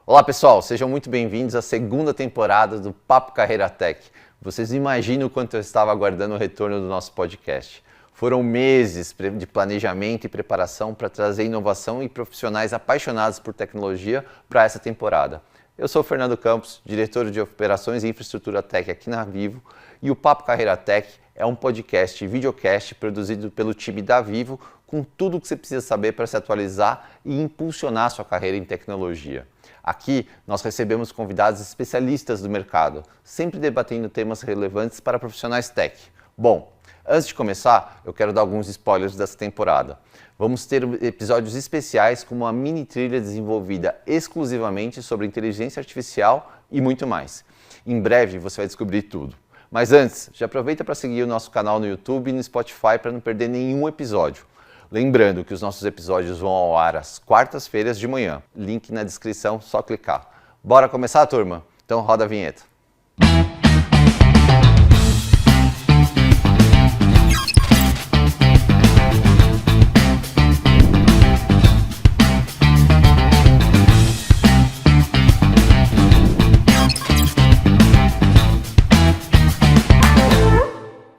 Olá pessoal, sejam muito bem-vindos à segunda temporada do Papo Carreira Tech. Vocês imaginam o quanto eu estava aguardando o retorno do nosso podcast. Foram meses de planejamento e preparação para trazer inovação e profissionais apaixonados por tecnologia para essa temporada. Eu sou o Fernando Campos, diretor de Operações e Infraestrutura Tech aqui na Vivo, e o Papo Carreira Tech é um podcast e videocast produzido pelo time da Vivo com tudo o que você precisa saber para se atualizar e impulsionar sua carreira em tecnologia. Aqui nós recebemos convidados especialistas do mercado, sempre debatendo temas relevantes para profissionais tech. Bom, antes de começar, eu quero dar alguns spoilers dessa temporada. Vamos ter episódios especiais com uma mini trilha desenvolvida exclusivamente sobre inteligência artificial e muito mais. Em breve você vai descobrir tudo. Mas antes, já aproveita para seguir o nosso canal no YouTube e no Spotify para não perder nenhum episódio. Lembrando que os nossos episódios vão ao ar às quartas-feiras de manhã. Link na descrição, só clicar. Bora começar, turma? Então roda a vinheta.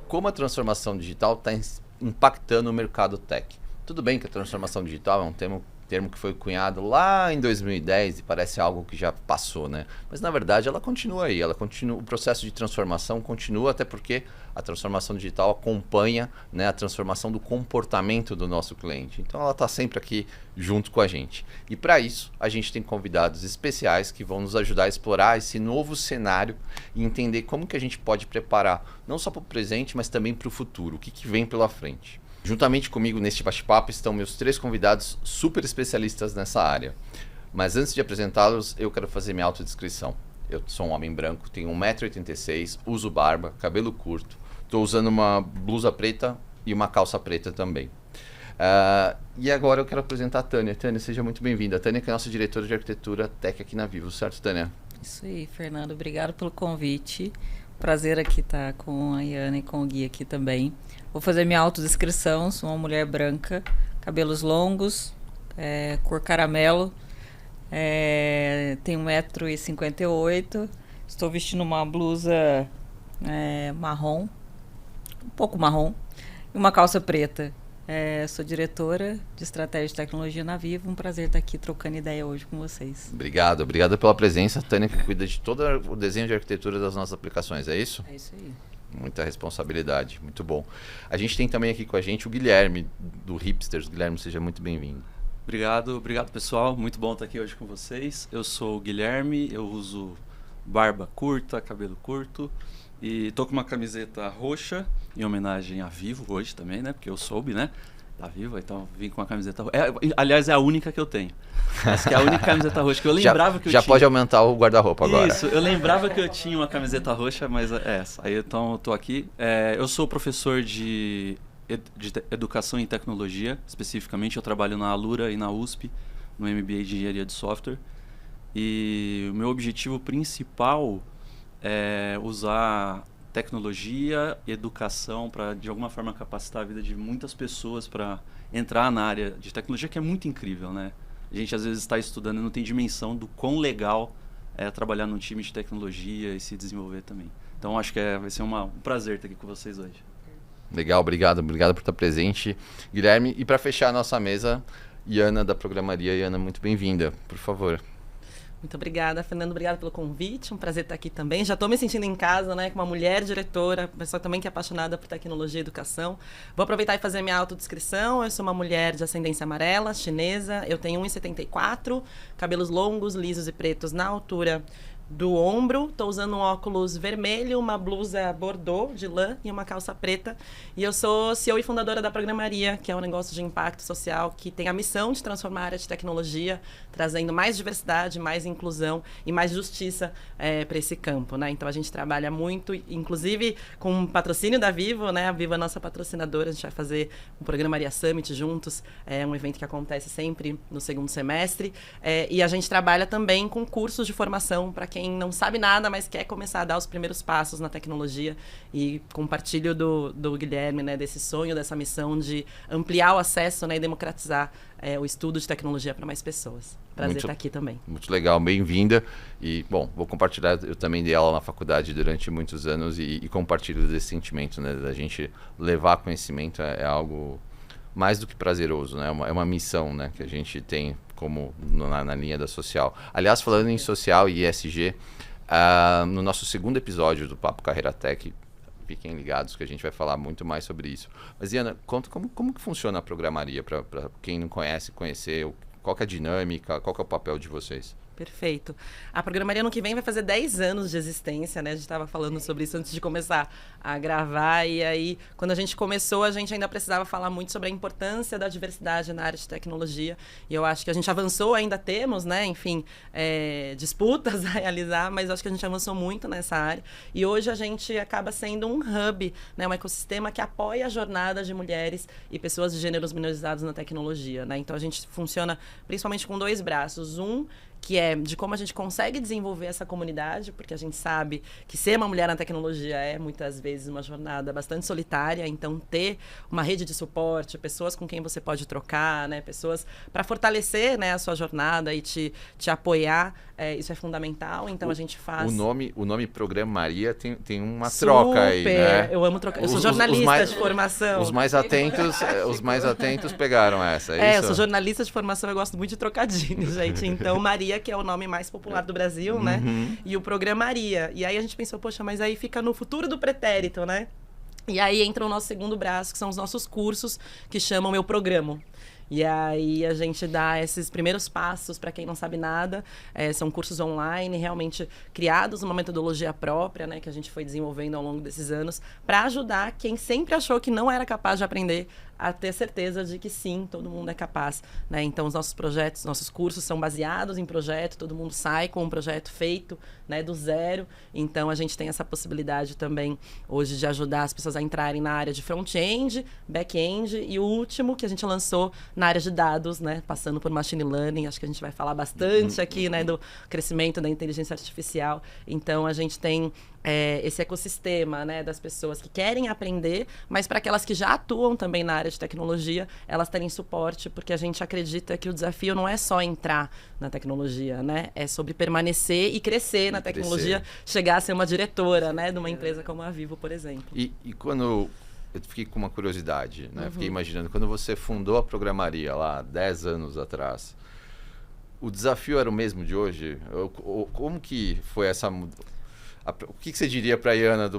Como a transformação digital está impactando o mercado tech? Tudo bem que a transformação digital é um termo que foi cunhado lá em 2010 e parece algo que já passou, né? Mas na verdade ela continua aí, o processo de transformação continua, até porque a transformação digital acompanha, né, a transformação do comportamento do nosso cliente. Então ela está sempre aqui junto com a gente. E para isso a gente tem convidados especiais que vão nos ajudar a explorar esse novo cenário e entender como que a gente pode preparar não só para o presente, mas também para o futuro, o que vem pela frente. Juntamente comigo neste bate-papo estão meus 3 convidados super especialistas nessa área. Mas antes de apresentá-los, eu quero fazer minha autodescrição. Eu sou um homem branco, tenho 1,86 m, uso barba, cabelo curto, estou usando uma blusa preta e uma calça preta também. E agora eu quero apresentar a Tânia. Tânia, seja muito bem-vinda. A Tânia que é a nossa diretora de arquitetura tech aqui na Vivo, certo, Tânia? Isso aí, Fernando. Obrigado pelo convite. Prazer aqui estar com a Iana e com o Gui aqui também. Vou fazer minha autodescrição. Sou uma mulher branca, cabelos longos, cor caramelo, tenho 1,58 m, estou vestindo uma blusa marrom, um pouco marrom, e uma calça preta. Sou diretora de estratégia de tecnologia na Vivo. Um prazer estar aqui trocando ideia hoje com vocês. Obrigado pela presença. Tânia que cuida de todo o desenho de arquitetura das nossas aplicações, é isso? É isso aí. Muita responsabilidade, muito bom. A gente tem também aqui com a gente o Guilherme, do Hipsters. Guilherme, seja muito bem-vindo. Obrigado pessoal, muito bom estar aqui hoje com vocês. Eu sou o Guilherme, eu uso barba curta, cabelo curto e tô com uma camiseta roxa em homenagem à Vivo hoje também, né? Porque eu soube, né? Da Vivo, então vim com uma camiseta roxa. Aliás, é a única que eu tenho. Essa que é a única camiseta roxa que eu lembrava que eu tinha. Já pode aumentar o guarda-roupa agora. Isso, eu lembrava que eu tinha uma camiseta roxa, mas é essa. Aí então eu tô aqui. Eu sou professor de educação em tecnologia, especificamente eu trabalho na Alura e na USP, no MBA de Engenharia de Software. E o meu objetivo principal é usar tecnologia e educação para, de alguma forma, capacitar a vida de muitas pessoas para entrar na área de tecnologia, que é muito incrível, né? A gente, às vezes, está estudando e não tem dimensão do quão legal é trabalhar num time de tecnologia e se desenvolver também. Então, acho que vai ser um prazer estar aqui com vocês hoje. Legal, obrigado por estar presente, Guilherme. E para fechar a nossa mesa, Iana, da Programaria. Iana, muito bem-vinda, por favor. Muito obrigada, Fernando. Obrigada pelo convite. Um prazer estar aqui também. Já estou me sentindo em casa, né? Com uma mulher diretora, pessoa também que é apaixonada por tecnologia e educação. Vou aproveitar e fazer minha autodescrição. Eu sou uma mulher de ascendência amarela, chinesa. Eu tenho 1,74 m, cabelos longos, lisos e pretos na altura do ombro. Estou usando um óculos vermelho, uma blusa bordô de lã e uma calça preta. E eu sou CEO e fundadora da Programaria, que é um negócio de impacto social que tem a missão de transformar a área de tecnologia, trazendo mais diversidade, mais inclusão e mais justiça para esse campo, né? Então a gente trabalha muito, inclusive com o patrocínio da Vivo, né? A Vivo é a nossa patrocinadora. A gente vai fazer um Programaria Summit juntos, um evento que acontece sempre no segundo semestre. E a gente trabalha também com cursos de formação para quem quem não sabe nada, mas quer começar a dar os primeiros passos na tecnologia. E compartilho do Guilherme, né, desse sonho, dessa missão de ampliar o acesso, né, e democratizar o estudo de tecnologia para mais pessoas. Prazer estar aqui também. Muito legal, bem-vinda. E, bom, vou compartilhar, eu também dei aula na faculdade durante muitos anos e compartilho desse sentimento, né, da gente levar conhecimento é algo mais do que prazeroso, né, é uma missão, né, que a gente tem como na linha da social. Aliás, falando em social e ESG, no nosso segundo episódio do Papo Carreira Tech, fiquem ligados que a gente vai falar muito mais sobre isso. Mas, Iana, conta como que funciona a programaria para quem não conhece, conhecer, qual que é a dinâmica, qual que é o papel de vocês? Perfeito. A programaria ano que vem vai fazer 10 anos de existência, né? A gente estava falando sobre isso antes de começar a gravar. E aí, quando a gente começou, a gente ainda precisava falar muito sobre a importância da diversidade na área de tecnologia. E eu acho que a gente avançou, ainda temos, né? Enfim, disputas a realizar, mas eu acho que a gente avançou muito nessa área. E hoje a gente acaba sendo um hub, né? Um ecossistema que apoia a jornada de mulheres e pessoas de gêneros minorizados na tecnologia, né? Então, a gente funciona principalmente com 2 braços. Um, que é de como a gente consegue desenvolver essa comunidade, porque a gente sabe que ser uma mulher na tecnologia é, muitas vezes, uma jornada bastante solitária, então ter uma rede de suporte, pessoas com quem você pode trocar, né, pessoas para fortalecer, né, a sua jornada e te apoiar, isso é fundamental, então a gente faz... O nome Programaria tem uma troca aí, né? Eu amo trocar, eu sou jornalista de formação. Os mais atentos pegaram essa, é isso? Eu sou jornalista de formação, eu gosto muito de trocadilhos, gente, então Maria, que é o nome mais popular do Brasil, né? E o Programaria. E aí a gente pensou, poxa, mas aí fica no futuro do pretérito, né? E aí entra o nosso segundo braço, que são os nossos cursos, que chamam Eu Programo. E aí a gente dá esses primeiros passos para quem não sabe nada. São cursos online, realmente criados numa metodologia própria, né, que a gente foi desenvolvendo ao longo desses anos, para ajudar quem sempre achou que não era capaz de aprender a ter certeza de que sim, todo mundo é capaz, né? Então os nossos projetos, nossos cursos são baseados em projeto, todo mundo sai com um projeto feito, né, do zero. Então a gente tem essa possibilidade também hoje de ajudar as pessoas a entrarem na área de front-end, back-end e o último que a gente lançou na área de dados, né, passando por machine learning. Acho que a gente vai falar bastante aqui, né, do crescimento da inteligência artificial. Então a gente tem esse ecossistema, né, das pessoas que querem aprender, mas para aquelas que já atuam também na área de tecnologia, elas terem suporte, porque a gente acredita que o desafio não é só entrar na tecnologia, né? É sobre permanecer e crescer na tecnologia, chegar a ser uma diretora, né, de uma empresa como a Vivo, por exemplo. E quando... Eu fiquei com uma curiosidade, né? Fiquei imaginando, quando você fundou a Programaria lá, 10 anos atrás, o desafio era o mesmo de hoje? Como que foi essa... O que você diria para a Iana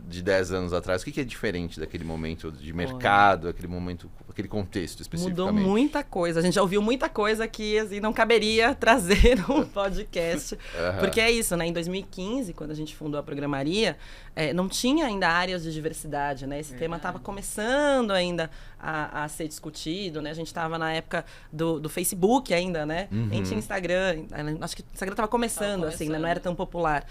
de 10 anos atrás? O que é diferente daquele momento de mercado, aquele contexto especificamente? Mudou muita coisa. A gente já ouviu muita coisa que assim, não caberia trazer no podcast. Porque é isso, né? Em 2015, quando a gente fundou a Programaria, não tinha ainda áreas de diversidade, né? Esse tema estava começando ainda a ser discutido, né? A gente estava na época do Facebook ainda, né? Nem tinha Instagram. Acho que o Instagram estava começando, assim, né? Não era tão popular.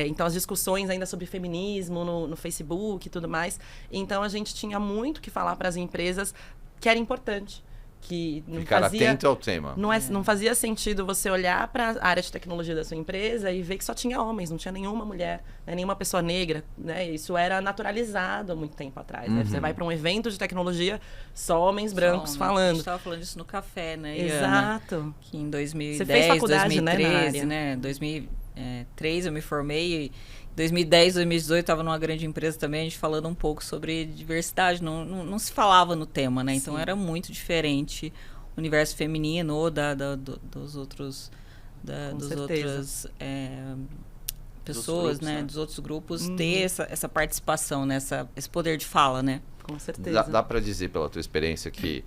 Então, as discussões ainda sobre feminismo no Facebook e tudo mais. Então, a gente tinha muito que falar para as empresas que era importante. Que não ficar fazia, atento ao tema. Não fazia sentido você olhar para a área de tecnologia da sua empresa e ver que só tinha homens, não tinha nenhuma mulher, né, nenhuma pessoa negra, né? Isso era naturalizado há muito tempo atrás, né? Você vai para um evento de tecnologia, só homens brancos falando. A gente estava falando isso no café, né, Exato. Iana? Que em 2010, você fez faculdade, 2013, né? 2003 eu me formei e 2010, 2018 estava numa grande empresa também, a gente falando um pouco sobre diversidade, não se falava no tema, né? Então era muito diferente o universo feminino ou dos outros pessoas, né? Dos outros grupos, ter essa participação, né? Esse poder de fala, né? Com certeza. Dá para dizer pela tua experiência que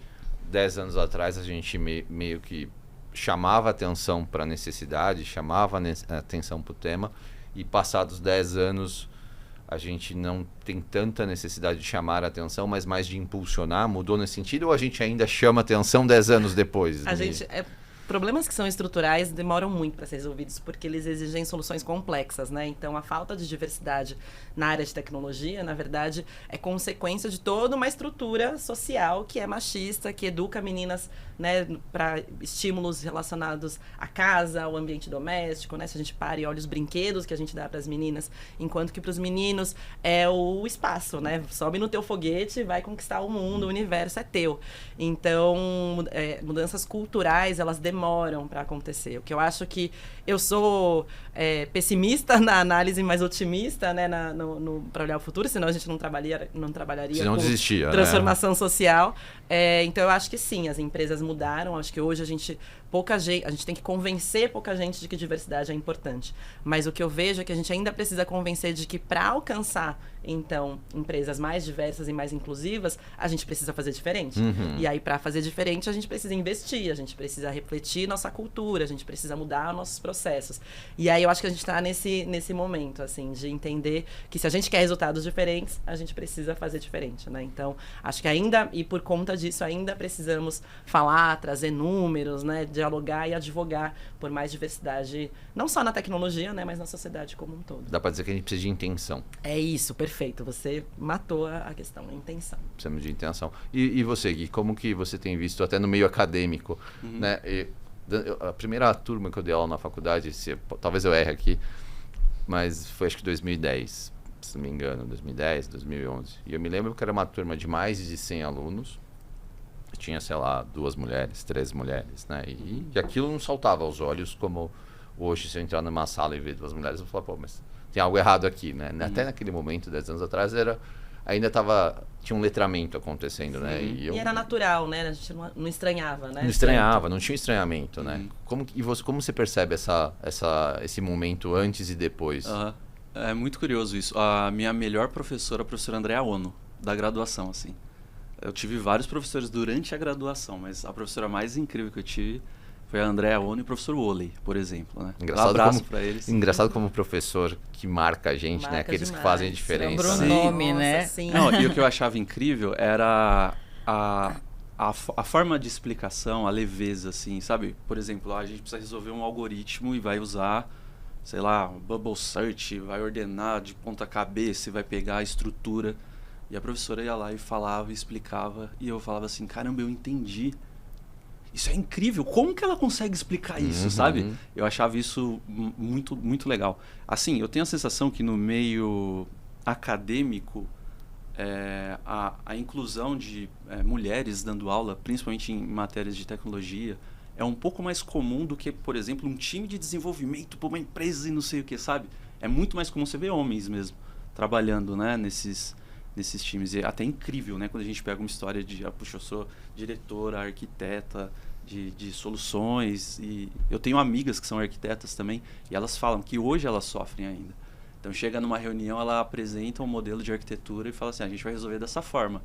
10 anos atrás a gente meio que chamava atenção para a necessidade, chamava atenção para o tema, e passados 10 anos a gente não tem tanta necessidade de chamar a atenção, mas mais de impulsionar? Mudou nesse sentido ou a gente ainda chama atenção 10 anos depois? A gente... problemas que são estruturais demoram muito para ser resolvidos, porque eles exigem soluções complexas, né? Então, a falta de diversidade na área de tecnologia, na verdade, é consequência de toda uma estrutura social que é machista, que educa meninas, né, para estímulos relacionados à casa, ao ambiente doméstico, né? Se a gente para e olha os brinquedos que a gente dá para as meninas, enquanto que para os meninos é o espaço, né? Sobe no teu foguete, vai conquistar o mundo, o universo é teu. Então, mudanças culturais, elas demoram para acontecer. O que eu acho que eu sou pessimista na análise, mais otimista, né, para olhar o futuro, senão a gente não trabalharia senão com desistia, transformação social. Então, eu acho que sim, as empresas mudaram. Acho que hoje a gente tem que convencer pouca gente de que diversidade é importante. Mas o que eu vejo é que a gente ainda precisa convencer de que para alcançar, então, empresas mais diversas e mais inclusivas, a gente precisa fazer diferente. E aí, para fazer diferente, a gente precisa investir, a gente precisa refletir nossa cultura, a gente precisa mudar nossos processos. E aí, eu acho que a gente está nesse momento, assim, de entender que se a gente quer resultados diferentes, a gente precisa fazer diferente, né? Então, acho que ainda, e por conta disso, ainda precisamos falar, trazer números, né? Dialogar e advogar por mais diversidade, não só na tecnologia, né? Mas na sociedade como um todo. Dá para dizer que a gente precisa de intenção. É isso, perfeito. Você matou a questão, a intenção. Precisamos de intenção. E você, Gui, como que você tem visto, até no meio acadêmico, né? A primeira turma que eu dei aula na faculdade, talvez eu erre aqui, mas foi acho que 2010, se não me engano, 2010, 2011. E eu me lembro que era uma turma de mais de 100 alunos. Tinha, sei lá, 2 mulheres, 3 mulheres, né? E aquilo não saltava aos olhos como hoje, se eu entrar numa sala e ver 2 mulheres, eu falo, pô, mas tem algo errado aqui, né? Até naquele momento, 10 anos atrás, ainda tinha um letramento acontecendo, né? E era natural, né? A gente não estranhava, né? Não estranhava, não tinha estranhamento, né? Como você percebe esse momento antes e depois? É muito curioso isso. A minha melhor professora, a professora Andréa Ono, da graduação, assim. Eu tive vários professores durante a graduação, mas a professora mais incrível que eu tive foi a Andréa Ono e o professor Woolley, por exemplo, né? Engraçado, um abraço para eles. Engraçado como professor que marca a gente, né? Aqueles demais. que fazem a diferença. Lembra o nome, né? Sim. Não, e o que eu achava incrível era a forma de explicação, a leveza, assim, sabe? Por exemplo, a gente precisa resolver um algoritmo e vai usar, sei lá, um Bubble Search, vai ordenar de ponta cabeça e vai pegar a estrutura. E a professora ia lá e falava, explicava, e eu falava assim, caramba, eu entendi. Isso é incrível, como que ela consegue explicar isso, sabe? Eu achava isso muito, muito legal. Assim, eu tenho a sensação que no meio acadêmico, a inclusão de mulheres dando aula, principalmente em matérias de tecnologia, é um pouco mais comum do que, por exemplo, um time de desenvolvimento para uma empresa e não sei o que, sabe? É muito mais comum você ver homens mesmo trabalhando, né, nesses times. E é até incrível, né? Quando a gente pega uma história de, puxa, eu sou diretora, arquiteta de soluções. E eu tenho amigas que são arquitetas também, e elas falam que hoje elas sofrem ainda. Então, chega numa reunião, ela apresenta um modelo de arquitetura e fala assim, a gente vai resolver dessa forma.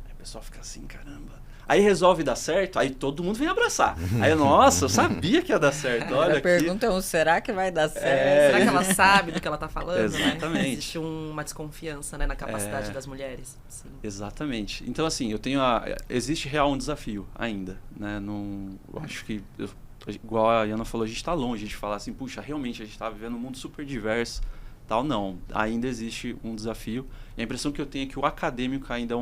Aí o pessoal fica assim, caramba. Aí resolve dar certo, aí todo mundo vem abraçar. Aí, nossa, eu sabia que ia dar certo. Olha, a pergunta é, será que vai dar certo? Será que ela sabe do que ela está falando? Exatamente. Né? Existe uma desconfiança, né, na capacidade das mulheres. Sim. Exatamente. Então, assim, existe real um desafio ainda, né? Eu acho que, igual a Iana falou, a gente está longe de falar assim, puxa, realmente a gente está vivendo um mundo super diverso, tal. Não, ainda existe um desafio. E a impressão que eu tenho é que o acadêmico ainda é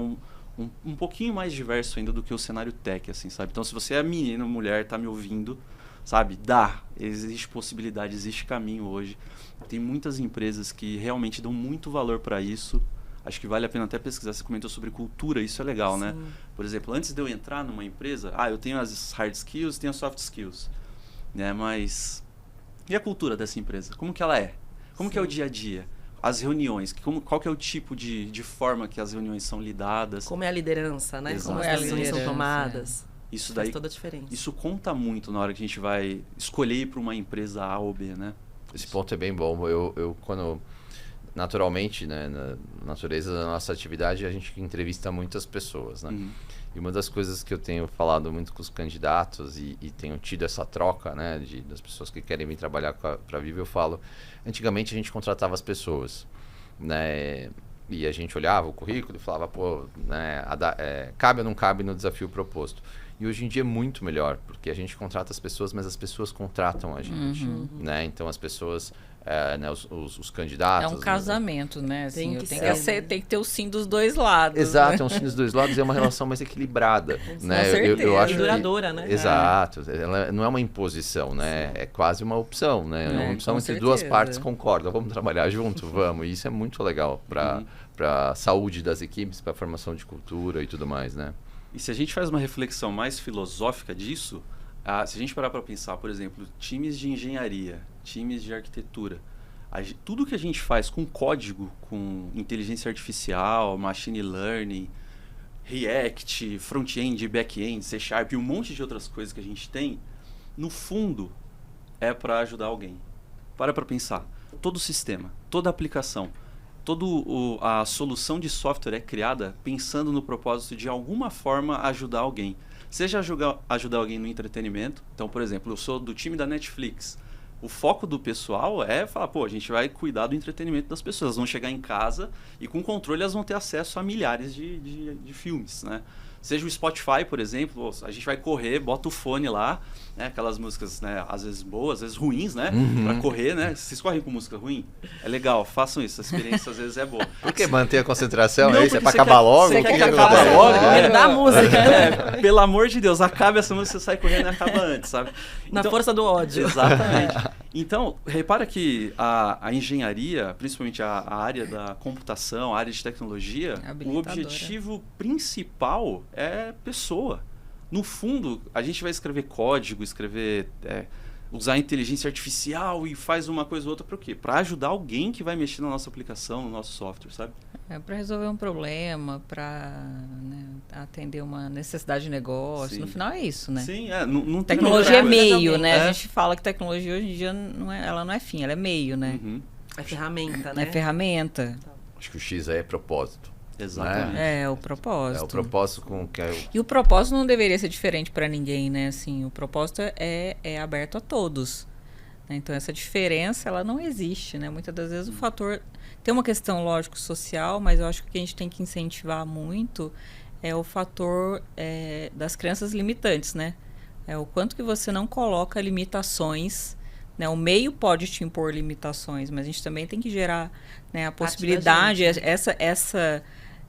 um pouquinho mais diverso ainda do que o cenário tech, assim, sabe? Então, se você é menino, mulher, tá me ouvindo, sabe? Existe possibilidade, existe caminho hoje. Tem muitas empresas que realmente dão muito valor para isso. Acho que vale a pena até pesquisar. Você comentou sobre cultura, isso é legal, né? Por exemplo, antes de eu entrar numa empresa, eu tenho as hard skills, tenho as soft skills, né? Mas e a cultura dessa empresa? Como que ela é? Como que é o dia a dia? As reuniões, qual que é o tipo de forma que as reuniões são lidadas? Como é a liderança, né? Exato. Como as decisões são tomadas. Isso faz daí, toda a diferença. Isso conta muito na hora que a gente vai escolher ir para uma empresa A ou B, né? Esse ponto é bem bom. Eu quando naturalmente, né, na natureza da nossa atividade, a gente entrevista muitas pessoas, né? E uma das coisas que eu tenho falado muito com os candidatos e tenho tido essa troca, né, das pessoas que querem vir trabalhar para a Vivo, eu falo, antigamente a gente contratava as pessoas, né, e a gente olhava o currículo e falava, pô, né, cabe ou não cabe no desafio proposto. E hoje em dia é muito melhor, porque a gente contrata as pessoas, mas as pessoas contratam a gente, né? Então as pessoas, né, os candidatos... É um casamento, né? Assim, Tem que ter o sim dos dois lados. Exato, né? é um sim dos dois lados e é uma relação mais equilibrada, né? Com certeza. Eu acho E duradoura, né? Exato, ela não é uma imposição, né? É quase uma opção, né? É uma opção com entre duas certeza. partes concordam, vamos trabalhar junto, vamos. E isso é muito legal para a saúde das equipes, para a formação de cultura e tudo mais, né? E se a gente faz uma reflexão mais filosófica disso, se a gente parar para pensar, por exemplo, times de engenharia, times de arquitetura, tudo que a gente faz com código, com inteligência artificial, machine learning, React, front-end, back-end, C# e um monte de outras coisas que a gente tem, no fundo, é para ajudar alguém. Para pensar. Todo o sistema, toda a aplicação, toda a solução de software é criada pensando no propósito de alguma forma ajudar alguém. Seja ajudar alguém no entretenimento. Então, por exemplo, eu sou do time da Netflix. O foco do pessoal é falar, a gente vai cuidar do entretenimento das pessoas. Elas vão chegar em casa e com controle elas vão ter acesso a milhares de filmes, né? Seja o Spotify, por exemplo, a gente vai correr, bota o fone lá, né? Aquelas músicas, né? Às vezes boas, às vezes ruins, né? Pra correr, né? Vocês correm com música ruim? É legal, façam isso, a experiência às vezes é boa. Por que manter a concentração? Não, é isso? É porque pra acabar logo? você O quer que acabar acontece? logo, Correndo da música. Pelo amor de Deus, acabe essa música, você sai correndo e acaba antes, sabe? Na força do ódio. Exatamente. Então, repara que a engenharia, principalmente a área da computação, a área de tecnologia, o objetivo principal é pessoa. No fundo, a gente vai escrever código, usar inteligência artificial e faz uma coisa ou outra para o quê? Para ajudar alguém que vai mexer na nossa aplicação, no nosso software, sabe? É para resolver um problema, para atender uma necessidade de negócio. Sim. No final é isso, né? Sim, não tem Tecnologia é outra coisa. meio, né? A gente fala que tecnologia hoje em dia ela não é fim, ela é meio, né? É ferramenta, né? É ferramenta. Acho que o X aí é propósito. Exatamente. É o propósito. É o propósito com que E o propósito não deveria ser diferente para ninguém, né? Assim, o propósito é aberto a todos. Né? Então, essa diferença, ela não existe, né? Muitas das vezes o fator... Tem uma questão, lógico, social, mas eu acho que o que a gente tem que incentivar muito é o fator das crenças limitantes, né? É o quanto que você não coloca limitações, né? O meio pode te impor limitações, mas a gente também tem que gerar, né, a possibilidade,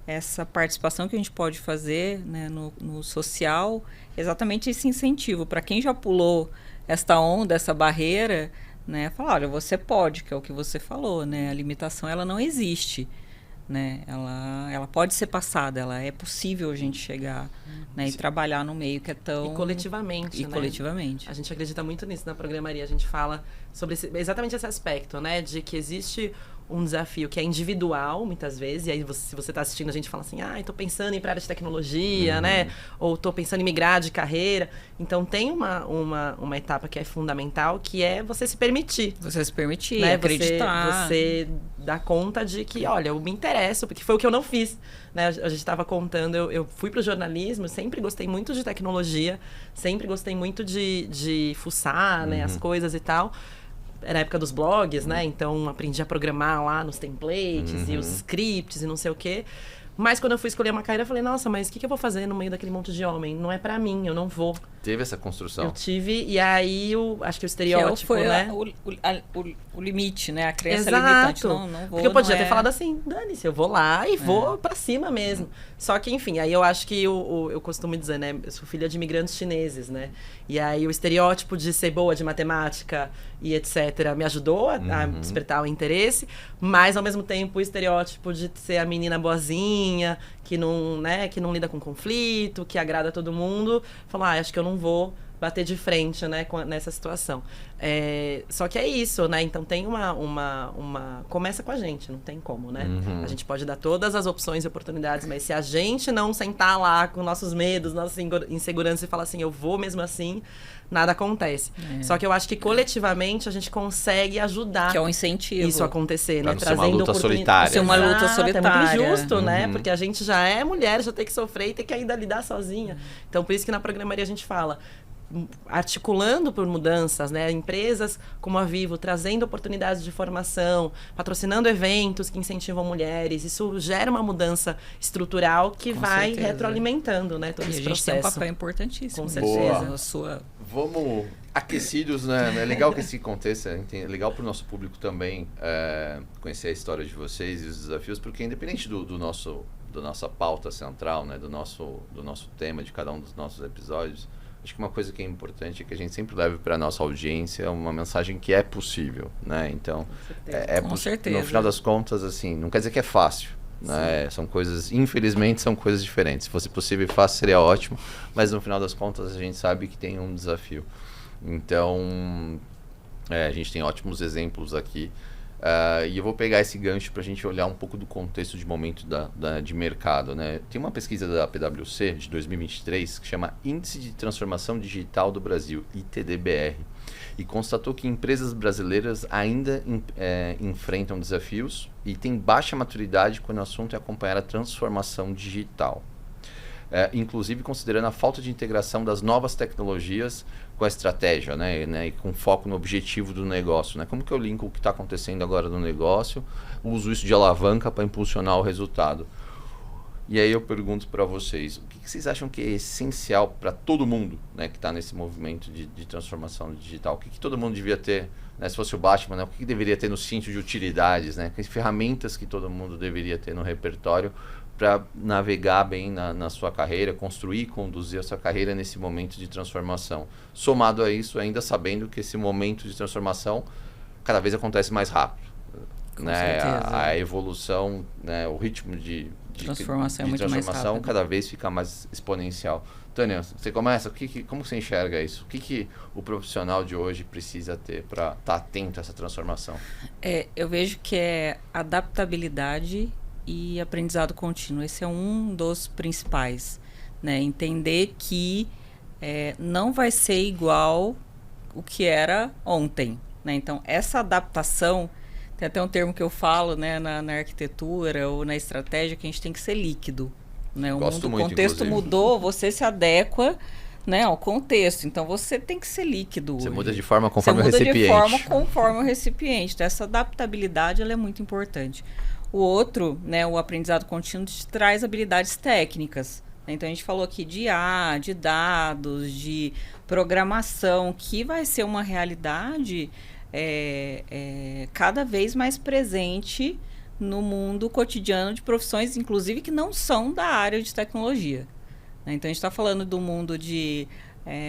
essa participação que a gente pode fazer, né, no social, exatamente esse incentivo. Para quem já pulou esta onda, essa barreira, né, falar, olha, você pode, que é o que você falou, né, a limitação ela não existe. Né? Ela pode ser passada, é possível a gente chegar, né, e trabalhar no meio que é tão... E coletivamente, né? Coletivamente. A gente acredita muito nisso na Programaria, a gente fala sobre exatamente esse aspecto, né? De que existe um desafio que é individual, muitas vezes, e aí se você está assistindo, a gente fala assim, estou pensando em ir para a área de tecnologia, né? Ou estou pensando em migrar de carreira. Então, tem uma etapa que é fundamental, que é você se permitir. Você se permitir, né? acreditar. Você dá conta de que, olha, eu me interesso, porque foi o que eu não fiz. Né? A gente estava contando, eu fui para o jornalismo, sempre gostei muito de tecnologia, sempre gostei muito de fuçar, né, as coisas e tal. Era a época dos blogs, né? Então, aprendi a programar lá nos templates e os scripts e não sei o quê. Mas quando eu fui escolher uma carreira, eu falei, nossa, mas o que eu vou fazer no meio daquele monte de homem? Não é pra mim, eu não vou. Teve essa construção. Eu tive, e aí acho que o estereótipo, foi né? O limite, né? A crença Exato. limitante. Não vou, porque eu podia não ter falado assim, dane-se, eu vou lá e vou pra cima mesmo. Só que, enfim, aí eu acho que eu costumo dizer, né? Eu sou filha de imigrantes chineses, né? E aí o estereótipo de ser boa de matemática e etc. me ajudou a despertar o interesse, mas ao mesmo tempo o estereótipo de ser a menina boazinha, que não lida com conflito, que agrada todo mundo, falou, acho que eu não vou bater de frente, né, nessa situação. Só que é isso, né? Então tem começa com a gente, não tem como, né? A gente pode dar todas as opções e oportunidades, mas se a gente não sentar lá com nossos medos, nossas inseguranças e falar assim, eu vou mesmo assim, nada acontece. Só que eu acho que coletivamente a gente consegue ajudar. Que é um incentivo. Isso acontecer, pra né? não ser uma luta solitária. Ser uma luta solitária. É muito injusto, né? Porque a gente já é mulher, já tem que sofrer e tem que ainda lidar sozinha. Então, por isso que na programaria a gente fala, articulando por mudanças, né? Empresas como a Vivo trazendo oportunidades de formação, patrocinando eventos que incentivam mulheres. Isso gera uma mudança estrutural que Com vai certeza. retroalimentando, né, todo E esse a gente tem um processo. papel importantíssimo. Com né? certeza. A sua... Vamos aquecidos, né? É legal que isso aconteça, é legal para o nosso público também conhecer a história de vocês e os desafios, porque independente da nossa pauta central, né? do nosso tema de cada um dos nossos episódios, acho que uma coisa que é importante é que a gente sempre leve para a nossa audiência uma mensagem que é possível, né? Então, Com certeza. no final das contas, assim, não quer dizer que é fácil. Né? São coisas, infelizmente, são coisas diferentes. Se fosse possível e fácil, seria ótimo, mas no final das contas a gente sabe que tem um desafio. Então, a gente tem ótimos exemplos aqui. E eu vou pegar esse gancho para a gente olhar um pouco do contexto de momento de mercado. Né? Tem uma pesquisa da PwC de 2023 que chama Índice de Transformação Digital do Brasil, ITDBR, e constatou que empresas brasileiras ainda enfrentam desafios e têm baixa maturidade quando o assunto é acompanhar a transformação digital. Inclusive considerando a falta de integração das novas tecnologias com a estratégia, né, e com foco no objetivo do negócio. Né? Como que eu linko o que está acontecendo agora no negócio, uso isso de alavanca para impulsionar o resultado. E aí eu pergunto para vocês, o que vocês acham que é essencial para todo mundo, né, que está nesse movimento de transformação digital? O que todo mundo devia ter, né, se fosse o Batman, né, o que deveria ter no cinto de utilidades, né, que ferramentas que todo mundo deveria ter no repertório para navegar bem na sua carreira, construir e conduzir a sua carreira nesse momento de transformação? Somado a isso, ainda sabendo que esse momento de transformação cada vez acontece mais rápido. Né? A evolução, né, o ritmo de transformação é muito mais rápido. Cada vez fica mais exponencial. Tânia, você começa? Como você enxerga isso? O que o profissional de hoje precisa ter para estar atento a essa transformação? Eu vejo que é adaptabilidade e aprendizado contínuo. Esse é um dos principais. Né? Entender que não vai ser igual o que era ontem. Né? Então, essa adaptação... Tem até um termo que eu falo, né, na arquitetura ou na estratégia, que a gente tem que ser líquido. Né? O contexto mudou, você se adequa, né, ao contexto. Então, você tem que ser líquido. Você muda de forma conforme o recipiente. Você muda de forma conforme o recipiente. Então, essa adaptabilidade ela é muito importante. O outro, né, o aprendizado contínuo, te traz habilidades técnicas. Então, a gente falou aqui de IA, de dados, de programação, que vai ser uma realidade... cada vez mais presente no mundo cotidiano de profissões, inclusive que não são da área de tecnologia. Né? Então, a gente está falando do mundo de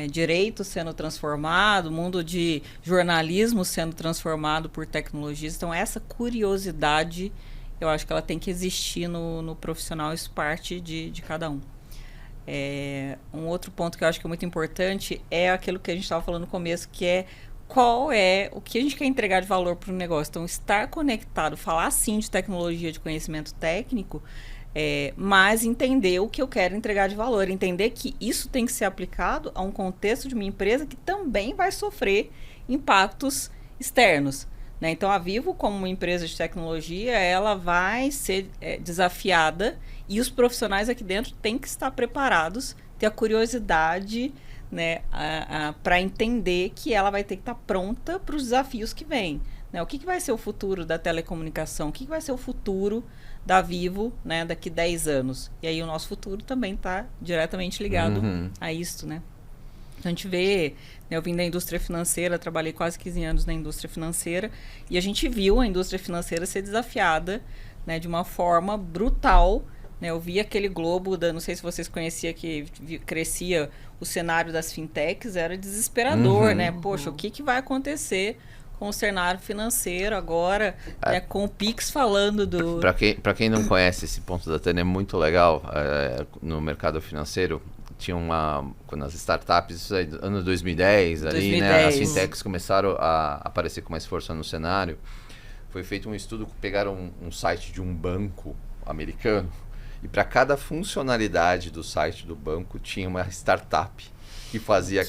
direito sendo transformado, mundo de jornalismo sendo transformado por tecnologias. Então, essa curiosidade, eu acho que ela tem que existir no profissional, isso parte de cada um. Um outro ponto que eu acho que é muito importante é aquilo que a gente estava falando no começo, que é qual é o que a gente quer entregar de valor para o negócio. Então, estar conectado, falar sim de tecnologia, de conhecimento técnico, mas entender o que eu quero entregar de valor. Entender que isso tem que ser aplicado a um contexto de uma empresa que também vai sofrer impactos externos. Né? Então, a Vivo, como uma empresa de tecnologia, ela vai ser desafiada e os profissionais aqui dentro têm que estar preparados, ter a curiosidade... Né, para entender que ela vai ter que estar pronta para os desafios que vêm. Né? O que vai ser o futuro da telecomunicação? O que vai ser o futuro da Vivo, né, daqui 10 anos? E aí o nosso futuro também está diretamente ligado a isso. Né? Então, a gente vê, né, eu vim da indústria financeira, trabalhei quase 15 anos na indústria financeira, e a gente viu a indústria financeira ser desafiada, né, de uma forma brutal. Eu vi aquele globo, não sei se vocês conheciam, que crescia o cenário das fintechs, era desesperador, né? Poxa, o que vai acontecer com o cenário financeiro agora, né, com o Pix falando do... Para quem não conhece, esse ponto da Tânia é muito legal. No mercado financeiro, tinha quando as startups, isso aí, ano 2010, ali, né, as fintechs começaram a aparecer com mais força no cenário. Foi feito um estudo, pegaram um site de um banco americano, e para cada funcionalidade do site do banco tinha uma startup que fazia a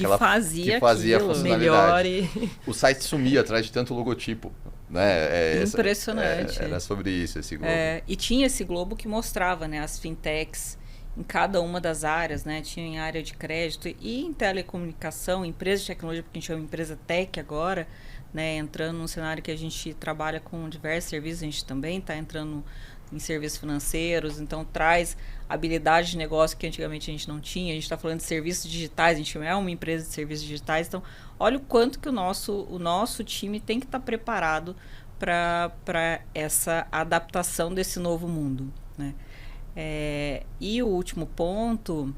funcionalidade. O site sumia atrás de tanto logotipo. Né? Impressionante. Era sobre isso esse globo. E tinha esse globo que mostrava, né, as fintechs em cada uma das áreas, né? Tinha em área de crédito e em telecomunicação, empresa de tecnologia, porque a gente chama empresa tech agora, né? Entrando num cenário que a gente trabalha com diversos serviços, a gente também está entrando em serviços financeiros, então traz habilidade de negócio que antigamente a gente não tinha. A gente está falando de serviços digitais, a gente é uma empresa de serviços digitais, então olha o quanto que o nosso time tem que estar preparado para essa adaptação desse novo mundo, né? E o último ponto,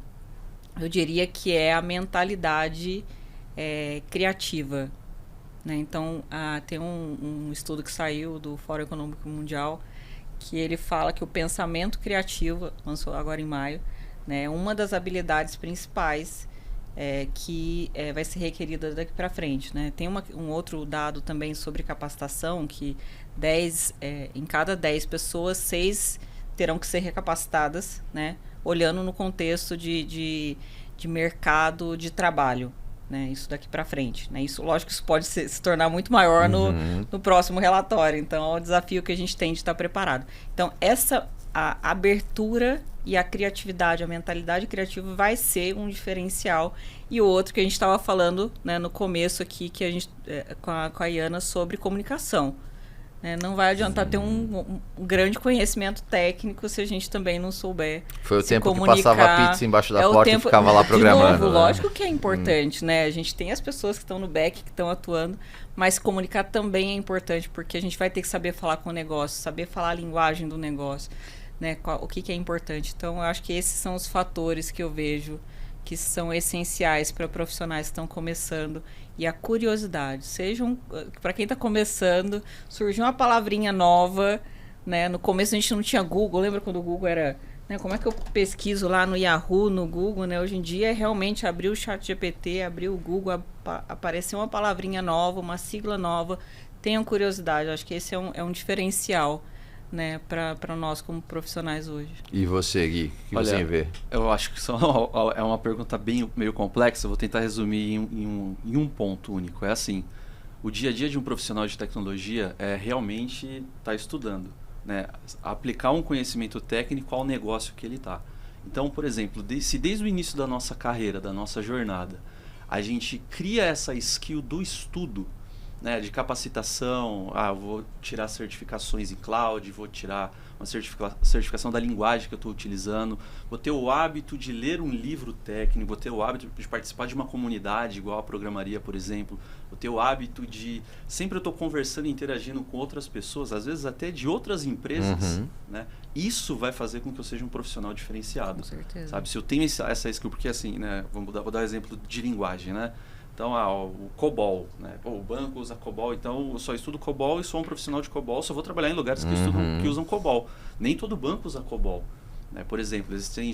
eu diria que é a mentalidade criativa, né? Então, tem um estudo que saiu do Fórum Econômico Mundial que ele fala que o pensamento criativo, lançou agora em maio, né, é uma das habilidades principais que vai ser requerida daqui para frente, né? Tem um outro dado também sobre capacitação, que em cada 10 pessoas, 6 terão que ser recapacitadas, né? Olhando no contexto de mercado de trabalho, né? Isso daqui para frente, né? Isso, lógico que isso pode se tornar muito maior no próximo relatório. Então, é o desafio que a gente tem de estar preparado. Então, a abertura e a criatividade, a mentalidade criativa vai ser um diferencial. E o outro que a gente estava falando, né, no começo aqui, que a gente, com a Iana, sobre comunicação. Não vai adiantar ter um grande conhecimento técnico se a gente também não souber. Foi o se tempo comunicar. que passava a pizza embaixo da porta e ficava lá programando. De novo, lógico que é importante, né? A gente tem as pessoas que estão no back, que estão atuando, mas comunicar também é importante, porque a gente vai ter que saber falar com o negócio, saber falar a linguagem do negócio, né? O que é importante. Então, eu acho que esses são os fatores que eu vejo que são essenciais para profissionais que estão começando. E a curiosidade. Para quem está começando, surgiu uma palavrinha nova, né? No começo a gente não tinha Google. Lembra quando o Google era... Né? Como é que eu pesquiso lá no Yahoo, no Google, né? Hoje em dia é realmente abrir o ChatGPT, abrir o Google, aparecer uma palavrinha nova, uma sigla nova. Tenham curiosidade. Acho que esse é um diferencial, né, para nós como profissionais hoje. E você, Gui, o que você vê? Eu acho que é uma pergunta meio complexa, eu vou tentar resumir em um ponto único. É assim, o dia a dia de um profissional de tecnologia é realmente estar estudando, né, aplicar um conhecimento técnico ao negócio que ele está. Então, por exemplo, se desde o início da nossa carreira, da nossa jornada, a gente cria essa skill do estudo, né, de capacitação, vou tirar certificações em cloud, vou tirar uma certificação da linguagem que eu estou utilizando, vou ter o hábito de ler um livro técnico, vou ter o hábito de participar de uma comunidade, igual a programaria, por exemplo, vou ter o hábito de... Sempre eu estou conversando e interagindo com outras pessoas, às vezes até de outras empresas, né? Isso vai fazer com que eu seja um profissional diferenciado. Com certeza. Sabe? Se eu tenho essa skill, porque assim, né, vou dar um exemplo de linguagem, né? Então, o COBOL, né? O banco usa COBOL, então eu só estudo COBOL e sou um profissional de COBOL, só vou trabalhar em lugares que usam COBOL. Nem todo banco usa COBOL, né? Por exemplo, existem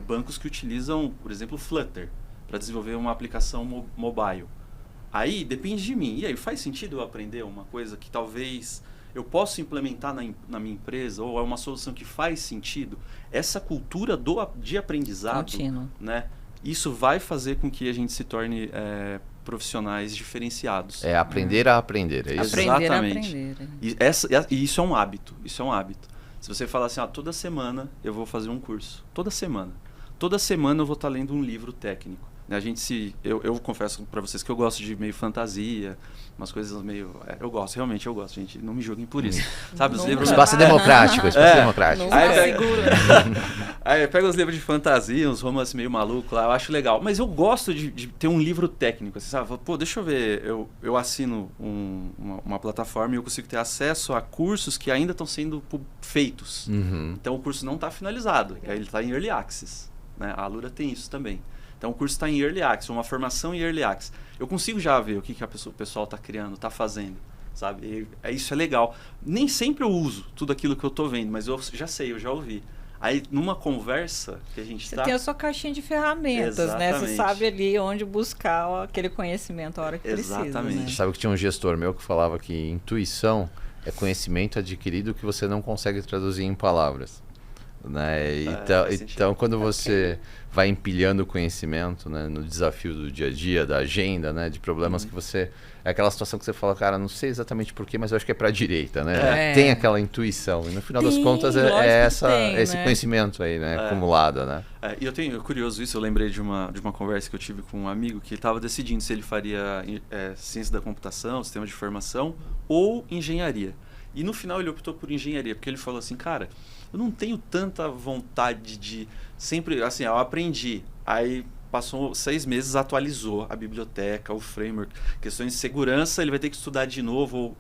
bancos que utilizam, por exemplo, Flutter para desenvolver uma aplicação mobile. Aí depende de mim. E aí, faz sentido eu aprender uma coisa que talvez eu possa implementar na minha empresa, ou é uma solução que faz sentido? Essa cultura de aprendizado, contínuo, né? Isso vai fazer com que a gente se torne profissionais diferenciados. É aprender a aprender, é isso? Aprender Exatamente. a aprender. E isso é um hábito, isso é um hábito. Se você falar assim, toda semana eu vou fazer um curso, toda semana eu vou estar lendo um livro técnico. Eu confesso para vocês que eu gosto de meio fantasia, umas coisas meio... realmente eu gosto, gente, não me julguem por isso. Sabe, os livros... Espaço democrático, democrático. Aí pega os livros de fantasia, uns romances meio malucos lá, eu acho legal. Mas eu gosto de ter um livro técnico, assim, sabe? Pô, deixa eu ver, eu assino uma plataforma e eu consigo ter acesso a cursos que ainda estão sendo feitos. Então o curso não está finalizado, ele está em Early Access, né? A Alura tem isso também. Então o curso está em Early Access, uma formação em Early Access. Eu consigo já ver o que o pessoal está criando, está fazendo, sabe? Isso é legal. Nem sempre eu uso tudo aquilo que eu estou vendo, mas eu já sei, eu já ouvi. Aí, numa conversa que a gente está... Você tem a sua caixinha de ferramentas, Exatamente. né? Você sabe ali onde buscar aquele conhecimento a hora que Exatamente. precisa. Né? Sabe que tinha um gestor meu que falava que intuição é conhecimento adquirido que você não consegue traduzir em palavras. né? Faz Então, sentido. quando você vai empilhando conhecimento, né, no desafio do dia a dia, da agenda, né, de problemas que você... É aquela situação que você fala, cara, não sei exatamente porquê, mas eu acho que é para a direita, né? É. Tem aquela intuição. E no final das Tem, contas lógico que tem, esse né? conhecimento aí, né, acumulado, né? E eu tenho curioso isso, eu lembrei de uma conversa que eu tive com um amigo que estava decidindo se ele faria ciência da computação, sistema de informação ou engenharia. E no final ele optou por engenharia, porque ele falou assim, cara, eu não tenho tanta vontade de sempre, assim, eu aprendi, aí passou 6 meses, atualizou a biblioteca, o framework, questões de segurança, ele vai ter que estudar de novo ou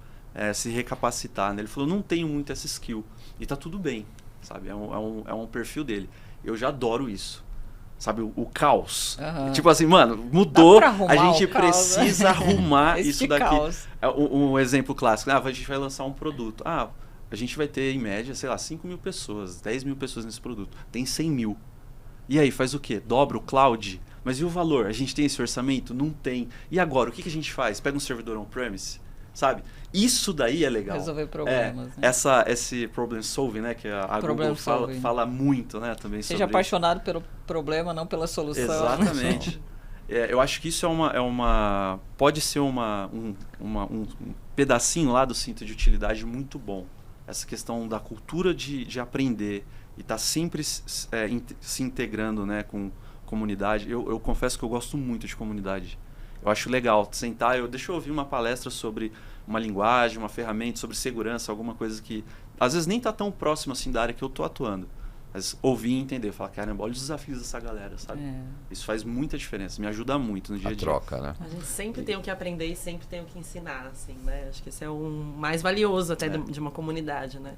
se recapacitar, né? Ele falou, não tenho muito essa skill, e tá tudo bem, sabe, é um perfil dele. Eu já adoro isso. Sabe, o caos. Aham. Tipo assim, mano, mudou, Dá pra arrumar a gente o caos, né? precisa arrumar Este isso daqui. caos. Um exemplo clássico, a gente vai lançar um produto. A gente vai ter, em média, sei lá, 5 mil pessoas, 10 mil pessoas nesse produto. Tem 100 mil. E aí, faz o quê? Dobra o cloud? Mas e o valor? A gente tem esse orçamento? Não tem. E agora, o que a gente faz? Pega um servidor on-premise? Sabe? Isso daí é legal. Resolver problemas, né? Esse problem solving, né? Que a Problem Google solving. fala muito, né? Também Seja sobre apaixonado pelo problema, não pela solução. Exatamente. Eu acho que isso pode ser um pedacinho lá do cinto de utilidade muito bom. Essa questão da cultura de aprender e estar sempre se integrando, né, com comunidade. Eu confesso que eu gosto muito de comunidade. Eu acho legal sentar, deixa eu ouvir uma palestra sobre uma linguagem, uma ferramenta, sobre segurança, alguma coisa que às vezes nem está tão próximo assim da área que eu estou atuando. Mas ouvir e entender, falar, caramba, olha os desafios dessa galera, sabe? Isso faz muita diferença, me ajuda muito no dia a dia. Troca, né? A gente sempre tem o que aprender e sempre tem o que ensinar, assim, né? Acho que esse é o mais valioso até de uma comunidade, né?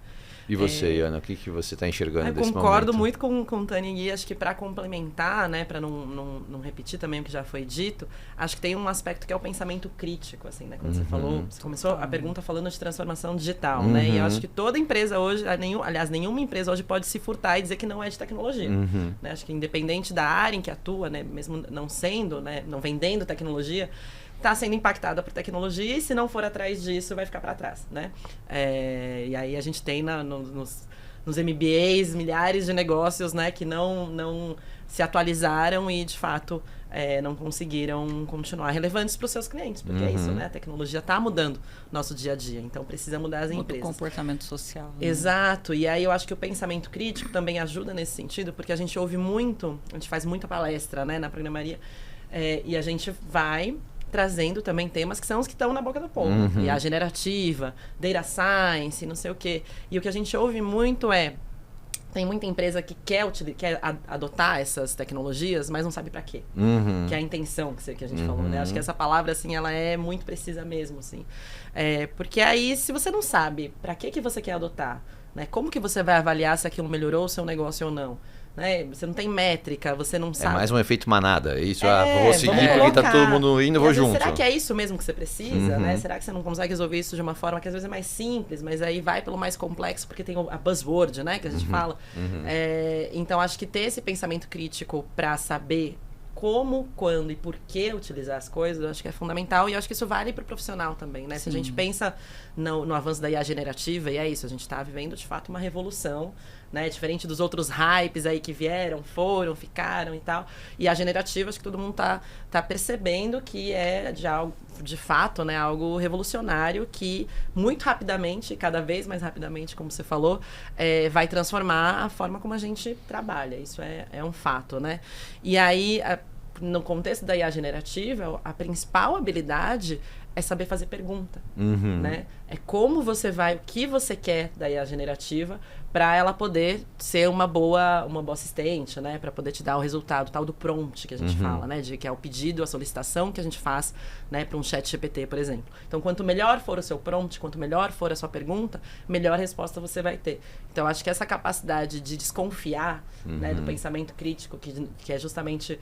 E você, Ana, o que você está enxergando desse momento? Eu concordo muito com o Tani e Gui, acho que para complementar, né, para não repetir também o que já foi dito, acho que tem um aspecto que é o pensamento crítico, assim, né? Quando você falou, você começou a pergunta falando de transformação digital, né? E eu acho que toda empresa hoje, aliás, nenhuma empresa hoje pode se furtar e dizer que não é de tecnologia. Né? Acho que independente da área em que atua, né, mesmo não sendo, né, não vendendo tecnologia, está sendo impactada por tecnologia e se não for atrás disso vai ficar para trás, né? E aí a gente tem nos MBAs milhares de negócios, né, que não se atualizaram e de fato não conseguiram continuar relevantes para os seus clientes, porque é isso, né? A tecnologia está mudando nosso dia a dia, então precisa mudar as empresas. O comportamento social. Né? Exato, e aí eu acho que o pensamento crítico também ajuda nesse sentido, porque a gente ouve muito, a gente faz muita palestra, né, na programaria, e a gente vai trazendo também temas que são os que estão na boca do povo. E a generativa, data science, não sei o quê. E o que a gente ouve muito tem muita empresa que quer adotar essas tecnologias, mas não sabe para quê. Que é a intenção que a gente falou, né? Acho que essa palavra, assim, ela é muito precisa mesmo, assim. Porque aí, se você não sabe para que você quer adotar, né? Como que você vai avaliar se aquilo melhorou o seu negócio ou não? Né? Você não tem métrica, você não sabe. É mais um efeito manada. É isso, vou seguir vamos porque tá colocar. todo mundo indo, eu vou junto. Será que é isso mesmo que você precisa? Né? Será que você não consegue resolver isso de uma forma que às vezes é mais simples, mas aí vai pelo mais complexo, porque tem a buzzword, né, que a gente fala. Então, acho que ter esse pensamento crítico para saber como, quando e por que utilizar as coisas, eu acho que é fundamental. E eu acho que isso vale para o profissional também, né? Se a gente pensa no avanço da IA generativa, e é isso, a gente está vivendo, de fato, uma revolução, né? Diferente dos outros hypes aí que vieram, foram, ficaram e tal. E a generativa, acho que todo mundo tá percebendo que é de fato, né, algo revolucionário que muito rapidamente, cada vez mais rapidamente, como você falou, vai transformar a forma como a gente trabalha. Isso é um fato, né? E aí, no contexto da IA generativa, a principal habilidade é saber fazer pergunta, né? É como você vai, o que você quer da IA generativa para ela poder ser uma boa assistente, né? Para poder te dar o resultado, tal do prompt que a gente fala, né? Que é o pedido, a solicitação que a gente faz, né? Para um chat GPT, por exemplo. Então, quanto melhor for o seu prompt, quanto melhor for a sua pergunta, melhor resposta você vai ter. Então, acho que essa capacidade de desconfiar, né? Do pensamento crítico, que é justamente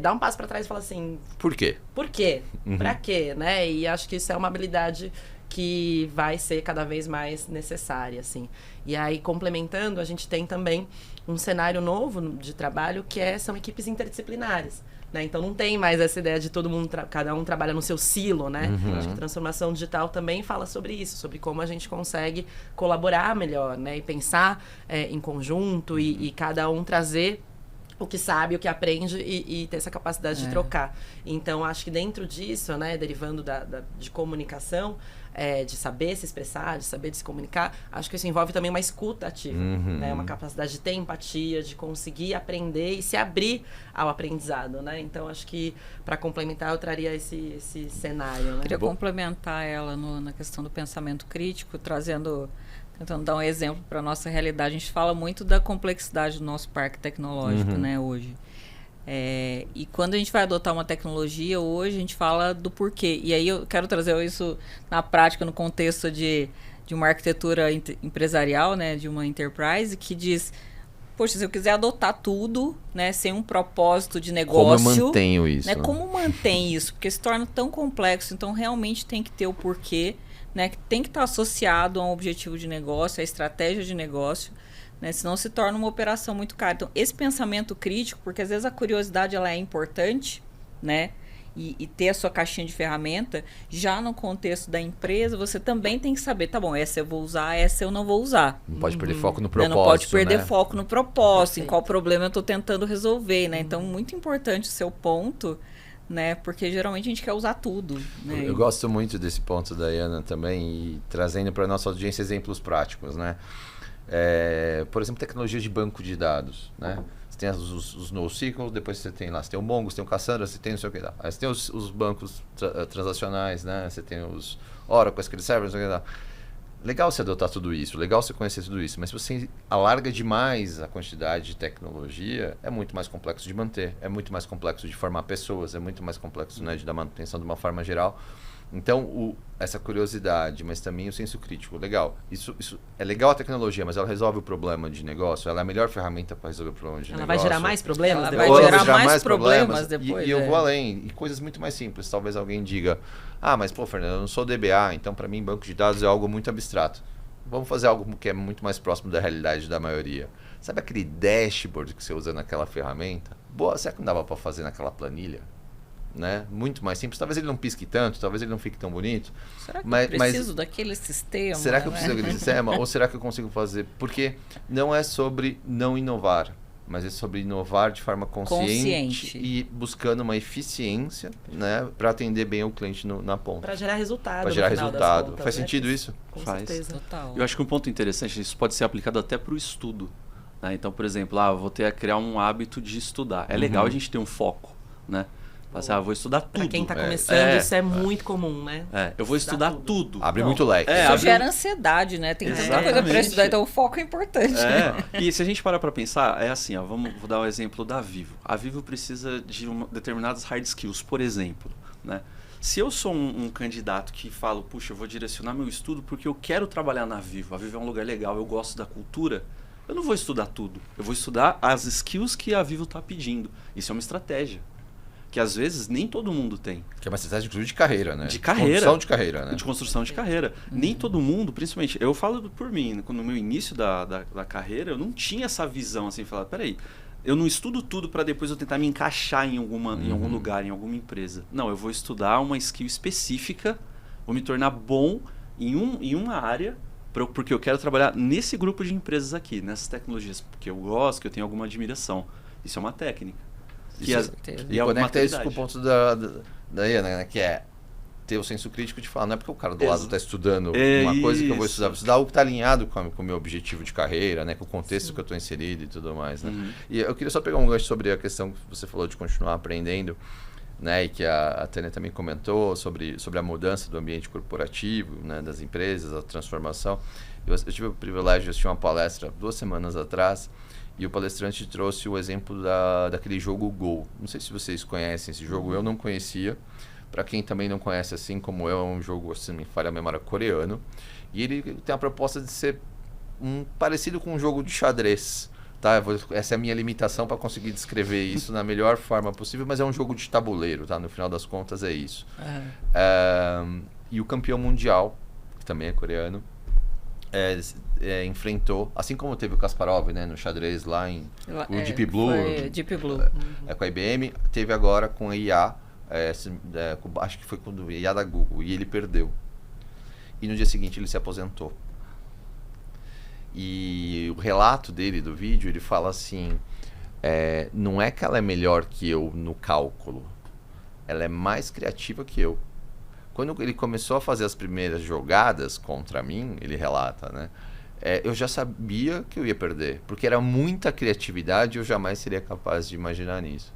dar um passo para trás e falar assim... Por quê? Por quê? Pra quê? Né? E acho que isso é uma habilidade que vai ser cada vez mais necessária, assim. E aí, complementando, a gente tem também um cenário novo de trabalho que são equipes interdisciplinares, né? Então não tem mais essa ideia de todo mundo, cada um trabalha no seu silo, né? Acho que a transformação digital também fala sobre isso, sobre como a gente consegue colaborar melhor, né? E pensar em conjunto e cada um trazer o que sabe, o que aprende e ter essa capacidade de trocar. Então, acho que dentro disso, né, derivando de comunicação, de saber se expressar, de saber se comunicar, acho que isso envolve também uma escuta ativa, né, uma capacidade de ter empatia, de conseguir aprender e se abrir ao aprendizado, né? Então, acho que, para complementar, eu traria esse cenário, né? Queria complementar ela na questão do pensamento crítico, tentando dar um exemplo para a nossa realidade. A gente fala muito da complexidade do nosso parque tecnológico, né, hoje. E quando a gente vai adotar uma tecnologia, hoje a gente fala do porquê. E aí eu quero trazer isso na prática, no contexto de uma arquitetura empresarial, né, de uma enterprise, que diz, poxa, se eu quiser adotar tudo, né, sem um propósito de negócio... Como eu mantenho isso? Né, como mantém isso? Porque se torna tão complexo, então realmente tem que ter o porquê, né, que tem que estar associado a um objetivo de negócio, a estratégia de negócio, né, senão se torna uma operação muito cara. Então, esse pensamento crítico, porque às vezes a curiosidade ela é importante, né, e ter a sua caixinha de ferramenta, já no contexto da empresa, você também tem que saber, tá bom, essa eu vou usar, essa eu não vou usar. Não pode perder foco no propósito, não pode perder né? foco no propósito, em qual problema eu estou tentando resolver, né? Então, muito importante o seu ponto, né? Porque geralmente a gente quer usar tudo, né? Eu gosto muito desse ponto da Ana também, e trazendo para a nossa audiência exemplos práticos, né? Por exemplo, tecnologia de banco de dados, né? Você tem os NoSQL, depois você tem lá, você tem o Mongo, você tem o Cassandra, você tem não sei o que lá. Aí você tem os bancos transacionais, né? Você tem os Oracle, SQL Server, não sei o que lá. Legal você adotar tudo isso, legal você conhecer tudo isso, mas se você alarga demais a quantidade de tecnologia, é muito mais complexo de manter, é muito mais complexo de formar pessoas, é muito mais complexo, né, de dar manutenção de uma forma geral. Então, essa curiosidade, mas também o senso crítico, legal. Isso é legal a tecnologia, mas ela resolve o problema de negócio? Ela é a melhor ferramenta para resolver o problema de negócio? Ela vai gerar mais problemas Ela depois? vai gerar mais problemas depois. E eu vou além. E coisas muito mais simples. Talvez alguém diga, mas pô, Fernando, eu não sou DBA, então para mim banco de dados é algo muito abstrato. Vamos fazer algo que é muito mais próximo da realidade da maioria. Sabe aquele dashboard que você usa naquela ferramenta? Boa, será que não dava para fazer naquela planilha? Né? Muito mais simples. Talvez ele não pisque tanto, talvez ele não fique tão bonito. Será que eu preciso daquele sistema? Será que eu preciso daquele sistema? Ou será que eu consigo fazer? Porque não é sobre não inovar, mas é sobre inovar de forma consciente. E buscando uma eficiência, né, para atender bem o cliente na ponta. Para gerar resultado. Para gerar resultado. Contas, faz né? sentido isso? Com Faz. certeza. Total. Eu acho que um ponto interessante, isso pode ser aplicado até para o estudo. Né? Então, por exemplo, eu vou ter que criar um hábito de estudar. É legal a gente ter um foco, né? Vou estudar tudo. Para quem está começando, isso é muito comum, né? Eu vou estudar tudo. Abre muito leque. Isso gera ansiedade, né? Tem tanta coisa para estudar, então o foco é importante. E se a gente parar para pensar, é assim, vou dar um exemplo da Vivo. A Vivo precisa de determinadas hard skills, por exemplo, né? Se eu sou um candidato que falo, puxa, eu vou direcionar meu estudo porque eu quero trabalhar na Vivo, a Vivo é um lugar legal, eu gosto da cultura, eu não vou estudar tudo. Eu vou estudar as skills que a Vivo está pedindo. Isso é uma estratégia. Que às vezes nem todo mundo tem. Que é uma estratégia, inclusive, de carreira, né? De carreira. Construção de carreira, né? De construção de carreira. Nem todo mundo, principalmente, eu falo por mim, no meu início da carreira, eu não tinha essa visão assim, falar, peraí, eu não estudo tudo para depois eu tentar me encaixar em algum lugar, em alguma empresa. Não, eu vou estudar uma skill específica, vou me tornar bom em uma área, porque eu quero trabalhar nesse grupo de empresas aqui, nessas tecnologias, porque eu gosto, que eu tenho alguma admiração. Isso é uma técnica. E conecta isso com o ponto da Ana, né? Que é ter o senso crítico de falar, não é porque o cara do lado está estudando uma coisa que eu vou estudar o que está alinhado com o meu objetivo de carreira, né? Com o contexto que eu estou inserido e tudo mais, né? E eu queria só pegar um gancho sobre a questão que você falou de continuar aprendendo, né? E que a Tânia também comentou sobre a mudança do ambiente corporativo, né? Das empresas, a transformação. Eu tive o privilégio de assistir uma palestra 2 semanas atrás. E o palestrante trouxe o exemplo daquele jogo Go. Não sei se vocês conhecem esse jogo, eu não conhecia. Para quem também não conhece, assim como eu, é um jogo, se não me falha a memória, coreano. E ele tem a proposta de ser parecido com um jogo de xadrez. Tá? Essa é a minha limitação para conseguir descrever isso na melhor forma possível, mas é um jogo de tabuleiro, tá? No final das contas é isso. E o campeão mundial, que também é coreano, enfrentou, assim como teve o Kasparov, né, no xadrez lá o Deep Blue, Deep Blue. Com a IBM, teve agora com a IA, acho que foi com a IA da Google, e ele perdeu. E no dia seguinte ele se aposentou. E o relato dele do vídeo, ele fala assim, não é que ela é melhor que eu no cálculo, ela é mais criativa que eu. Quando ele começou a fazer as primeiras jogadas contra mim, ele relata, né? Eu já sabia que eu ia perder, porque era muita criatividade e eu jamais seria capaz de imaginar nisso.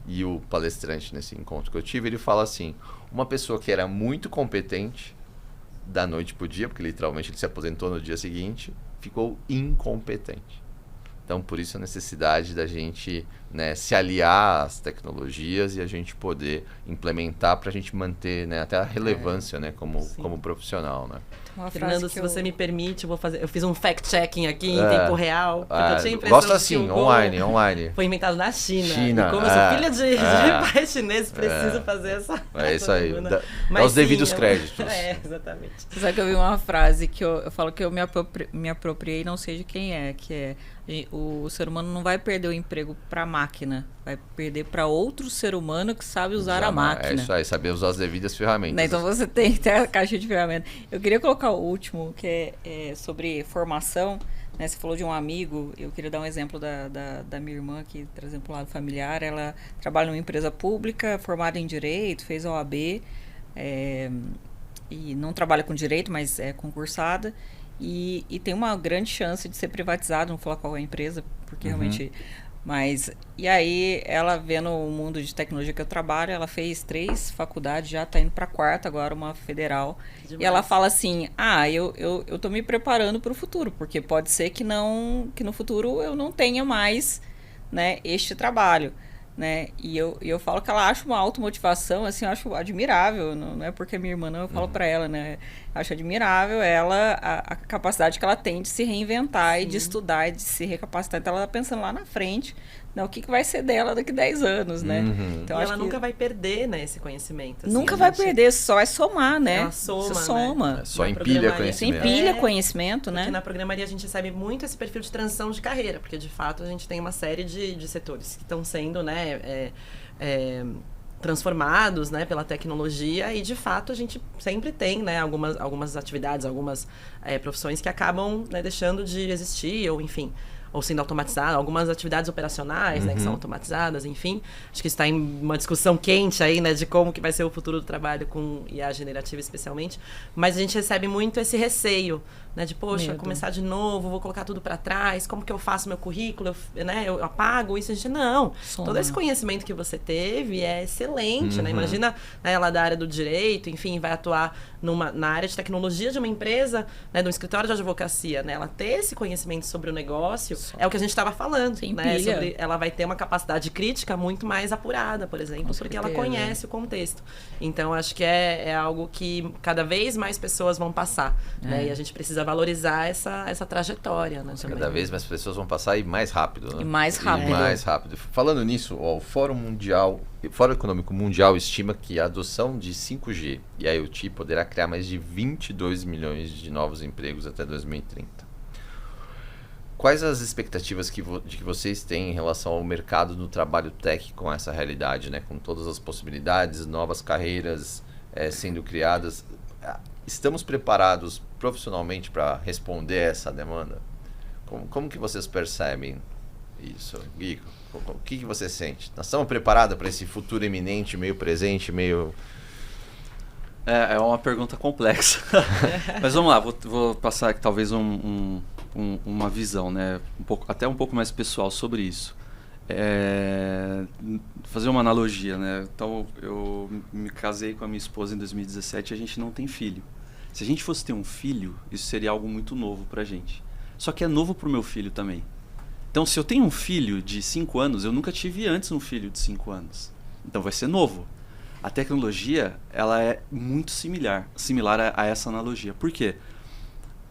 E o palestrante nesse encontro que eu tive, ele fala assim, uma pessoa que era muito competente, da noite pro dia, porque literalmente ele se aposentou no dia seguinte, ficou incompetente. Então, por isso a necessidade da gente, né, se aliar às tecnologias e a gente poder implementar para a gente manter, né, até a relevância, né, como profissional, né? Fernando, se você me permite, eu fiz um fact-checking aqui em tempo real, porque eu tinha a impressão gosto assim, online. Foi inventado na China. E como eu sou filha de pai chinês, preciso fazer essa... É isso aí, dá Mas os devidos créditos. Exatamente. Sabe que eu vi uma frase que eu falo que eu me apropriei, não sei de quem que é o ser humano não vai perder o emprego para a máquina, vai perder para outro ser humano que sabe usar a máquina. É isso aí, saber usar as devidas ferramentas. Né? Então você tem que ter a caixa de ferramentas. Eu queria colocar o último, que é sobre formação. Né? Você falou de um amigo, eu queria dar um exemplo da minha irmã, aqui, trazendo para o lado familiar. Ela trabalha numa empresa pública, formada em Direito, fez a OAB, e não trabalha com Direito, mas é concursada. E tem uma grande chance de ser privatizado, não vou falar qual é a empresa, porque realmente... Mas, e aí, ela vendo o mundo de tecnologia que eu trabalho, ela fez 3 faculdades, já está indo para a 4ª, agora uma federal. Demais. E ela fala assim, eu tô me preparando para o futuro, porque pode ser que no futuro eu não tenha mais, né, este trabalho. Né? E eu falo que ela acha uma automotivação, assim, eu acho admirável, não é porque é minha irmã, não, eu falo para ela, né? Acho admirável ela, a capacidade que ela tem de se reinventar e de estudar e de se recapacitar. Então ela tá pensando lá na frente, né, o que vai ser dela daqui a 10 anos, né? Então, e ela nunca vai perder, né, esse conhecimento. Assim, nunca vai perder, só vai somar, né? Ela soma. Né? Só empilha conhecimento. Você empilha conhecimento, né? Porque na programaria a gente recebe muito esse perfil de transição de carreira, porque de fato a gente tem uma série de setores que estão sendo, né, transformados, né, pela tecnologia, e de fato a gente sempre tem, né, algumas atividades, algumas profissões que acabam, né, deixando de existir, ou enfim, ou sendo automatizadas, algumas atividades operacionais, né, que são automatizadas, enfim. Acho que está em uma discussão quente aí, né, de como que vai ser o futuro do trabalho com IA generativa especialmente, mas a gente recebe muito esse receio, né, de, poxa, começar de novo, vou colocar tudo para trás, como que eu faço meu currículo, eu apago isso, a gente, não. Todo esse conhecimento que você teve é excelente, né, imagina, né, ela da área do direito, enfim, vai atuar na área de tecnologia de uma empresa, né, de um escritório de advocacia, né, ela ter esse conhecimento sobre o negócio, é o que a gente estava falando, né, sobre, ela vai ter uma capacidade crítica muito mais apurada, por exemplo, porque ela conhece o contexto. Então, acho que é algo que cada vez mais pessoas vão passar, né, e a gente precisa valorizar essa trajetória, né, também. Cada vez mais pessoas vão passar e mais rápido, né? E mais rápido. Falando nisso, o Fórum Econômico Mundial estima que a adoção de 5G e a IoT poderá criar mais de 22 milhões de novos empregos até 2030. Quais as expectativas que vocês têm em relação ao mercado do trabalho tech com essa realidade, né? Com todas as possibilidades, novas carreiras sendo criadas? Estamos preparados profissionalmente para responder essa demanda? Como que vocês percebem isso, Gui? O que você sente? Nós estamos preparados para esse futuro iminente, meio presente, meio... É uma pergunta complexa. Mas vamos lá, vou passar aqui talvez uma visão, né? Até um pouco mais pessoal sobre isso. Fazer uma analogia, né? Então, eu me casei com a minha esposa em 2017 e a gente não tem filho. Se a gente fosse ter um filho, isso seria algo muito novo pra gente. Só que é novo pro meu filho também. Então, se eu tenho um filho de 5 anos, eu nunca tive antes um filho de 5 anos. Então, vai ser novo. A tecnologia, ela é muito similar a essa analogia. Por quê?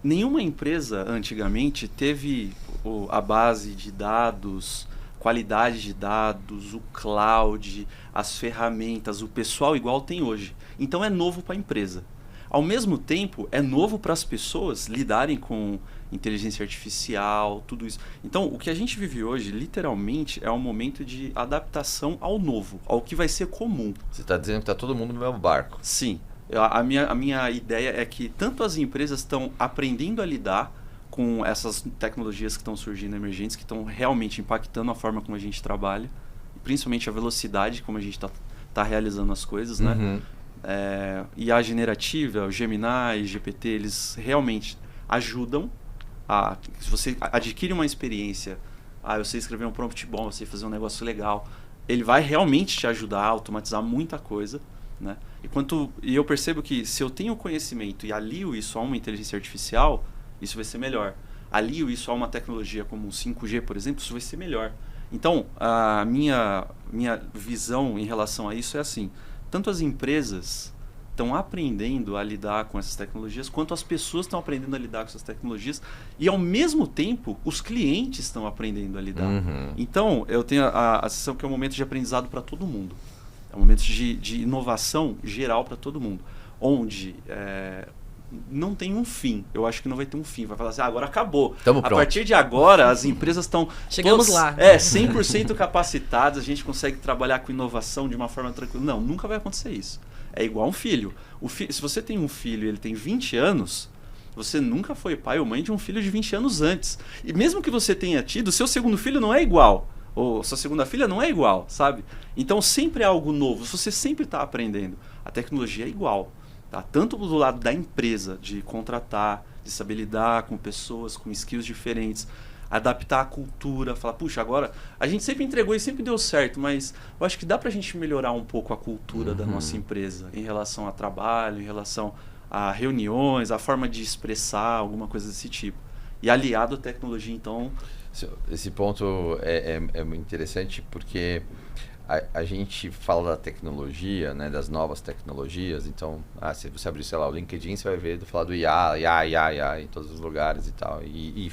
Nenhuma empresa, antigamente, teve a base de dados, qualidade de dados, o cloud, as ferramentas, o pessoal igual tem hoje. Então, é novo para a empresa. Ao mesmo tempo, é novo para as pessoas lidarem com inteligência artificial, tudo isso. Então, o que a gente vive hoje, literalmente, é um momento de adaptação ao novo, ao que vai ser comum. Você está dizendo que está todo mundo no mesmo barco. Sim. A minha ideia é que tanto as empresas estão aprendendo a lidar com essas tecnologias que estão surgindo emergentes, que estão realmente impactando a forma como a gente trabalha, principalmente a velocidade como a gente está realizando as coisas, né? IA generativa, o Gemini, GPT, eles realmente ajudam se você adquire uma experiência, eu sei escrever um prompt bom, eu sei fazer um negócio legal, ele vai realmente te ajudar a automatizar muita coisa, né? E eu percebo que se eu tenho conhecimento e alio isso a uma inteligência artificial, isso vai ser melhor. Alio isso a uma tecnologia como o 5G, por exemplo, isso vai ser melhor. Então, a minha visão em relação a isso é assim, tanto as empresas estão aprendendo a lidar com essas tecnologias, quanto as pessoas estão aprendendo a lidar com essas tecnologias, e ao mesmo tempo, os clientes estão aprendendo a lidar. Então, eu tenho a sensação que é um momento de aprendizado para todo mundo. É um momento de inovação geral para todo mundo, onde não tem um fim. Eu acho que não vai ter um fim. Vai falar assim, agora acabou. A partir de agora, as empresas estão... Chegamos lá. 100% capacitadas, a gente consegue trabalhar com inovação de uma forma tranquila. Não, nunca vai acontecer isso. É igual um filho. Se você tem um filho e ele tem 20 anos, você nunca foi pai ou mãe de um filho de 20 anos antes. E mesmo que você tenha tido, seu segundo filho não é igual. Ou sua segunda filha não é igual, sabe? Então sempre é algo novo, você sempre está aprendendo. A tecnologia é igual, tá? Tanto do lado da empresa, de contratar, de saber lidar com pessoas, com skills diferentes, adaptar a cultura, falar, puxa, agora a gente sempre entregou e sempre deu certo, mas eu acho que dá pra gente melhorar um pouco a cultura da nossa empresa em relação a trabalho, em relação a reuniões, a forma de expressar, alguma coisa desse tipo. E aliado à tecnologia, então... Esse ponto é muito interessante porque a gente fala da tecnologia, né, das novas tecnologias. Então, se você abrir, sei lá, o LinkedIn, você vai ver falar do IA em todos os lugares e tal. E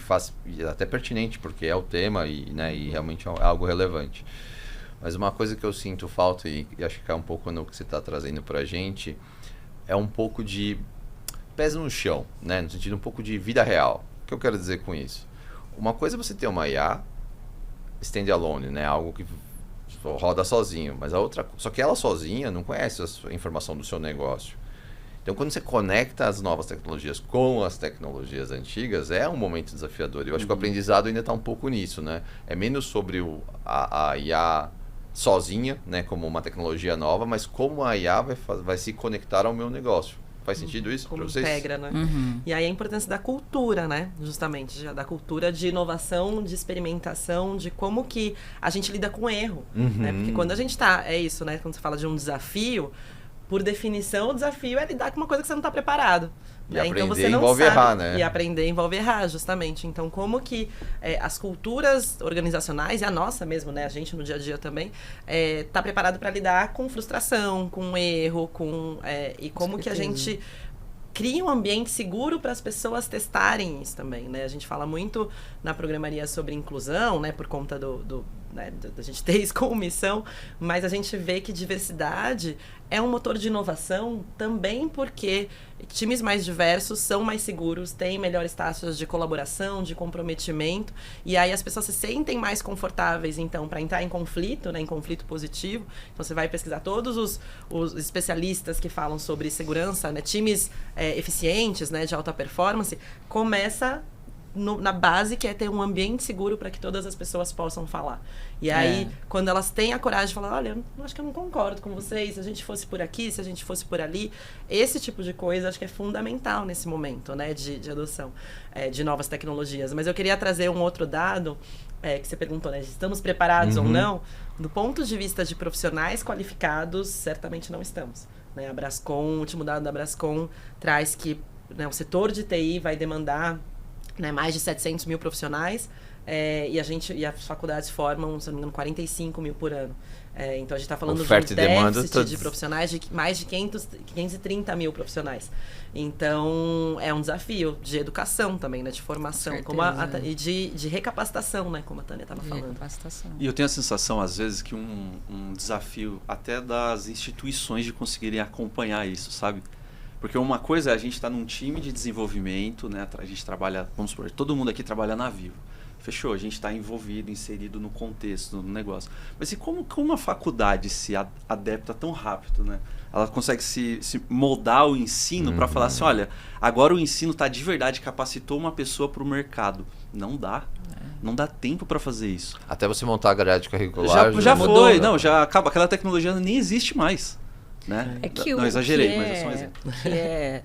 é até pertinente, porque é o tema e realmente é algo relevante. Mas uma coisa que eu sinto falta, e acho que é um pouco no que você está trazendo para a gente, é um pouco de pés no chão, né, no sentido um pouco de vida real. O que eu quero dizer com isso? Uma coisa é você ter uma IA standalone, né? Algo que roda sozinho, mas a outra, só que ela sozinha não conhece a informação do seu negócio. Então, quando você conecta as novas tecnologias com as tecnologias antigas, é um momento desafiador. Eu acho que o aprendizado ainda está um pouco nisso, né? É menos sobre a IA sozinha, né? Como uma tecnologia nova, mas como a IA vai se conectar ao meu negócio. Faz sentido isso para vocês? Integra, né? E aí a importância da cultura, né? Justamente, da cultura de inovação, de experimentação, de como que a gente lida com erro, né? Porque quando a gente é isso, né? Quando você fala de um desafio, por definição, o desafio é lidar com uma coisa que você não está preparado. E né? aprender então você não envolve sabe, errar, né? E aprender envolve errar, justamente. Então, como que as culturas organizacionais, e a nossa mesmo, né? A gente no dia a dia também, tá preparado para lidar com frustração, com erro, e como que a gente cria um ambiente seguro para as pessoas testarem isso também, né? A gente fala muito na programaria sobre inclusão, né? Por conta né, da gente ter isso como missão, mas a gente vê que diversidade é um motor de inovação também porque times mais diversos são mais seguros, têm melhores taxas de colaboração, de comprometimento, e aí as pessoas se sentem mais confortáveis, então, para entrar em conflito, né, em conflito positivo. Então, você vai pesquisar todos os especialistas que falam sobre segurança, né, times eficientes, né, de alta performance, começa na base, que é ter um ambiente seguro para que todas as pessoas possam falar. E aí, quando elas têm a coragem de falar, olha, eu acho que eu não concordo com vocês, se a gente fosse por aqui, se a gente fosse por ali, esse tipo de coisa acho que é fundamental nesse momento, né, de adoção de novas tecnologias. Mas eu queria trazer um outro dado, que você perguntou, né, estamos preparados ou não? Do ponto de vista de profissionais qualificados, certamente não estamos. Né? A Brascom, o último dado da Brascom traz que, né, o setor de TI vai demandar, né, mais de 700 mil profissionais, e as faculdades formam, se não me engano, 45 mil por ano. Então, a gente está falando de um déficit de profissionais de mais de 530 mil profissionais. Então, é um desafio de educação também, né, de formação, e de recapacitação, né, como a Tânia estava falando. E eu tenho a sensação, às vezes, que um desafio até das instituições de conseguirem acompanhar isso, sabe? Porque uma coisa é a gente estar num time de desenvolvimento, né? A gente trabalha, vamos supor, todo mundo aqui trabalha na Vivo. Fechou, a gente está envolvido, inserido no contexto, no negócio. Mas e como uma faculdade se adapta tão rápido, né? Ela consegue se moldar o ensino para falar assim, olha, agora o ensino está de verdade, capacitou uma pessoa para o mercado. Não dá. Não dá tempo para fazer isso. Até você montar a grade curricular. Já foi, não, já acaba. Aquela tecnologia nem existe mais. Né? É que não exagerei, mas é só um exemplo. O que é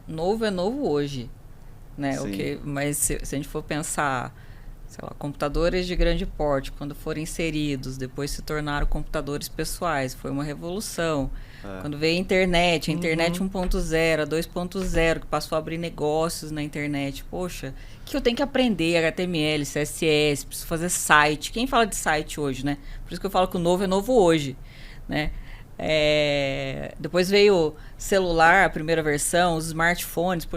novo hoje. Né? Mas se a gente for pensar, sei lá, computadores de grande porte, quando foram inseridos, depois se tornaram computadores pessoais, foi uma revolução. Quando veio a internet 1.0, a 2.0, que passou a abrir negócios na internet. Poxa, o que eu tenho que aprender? HTML, CSS, preciso fazer site. Quem fala de site hoje, né? Por isso que eu falo que o novo é novo hoje, né? Depois veio celular, a primeira versão, os smartphones.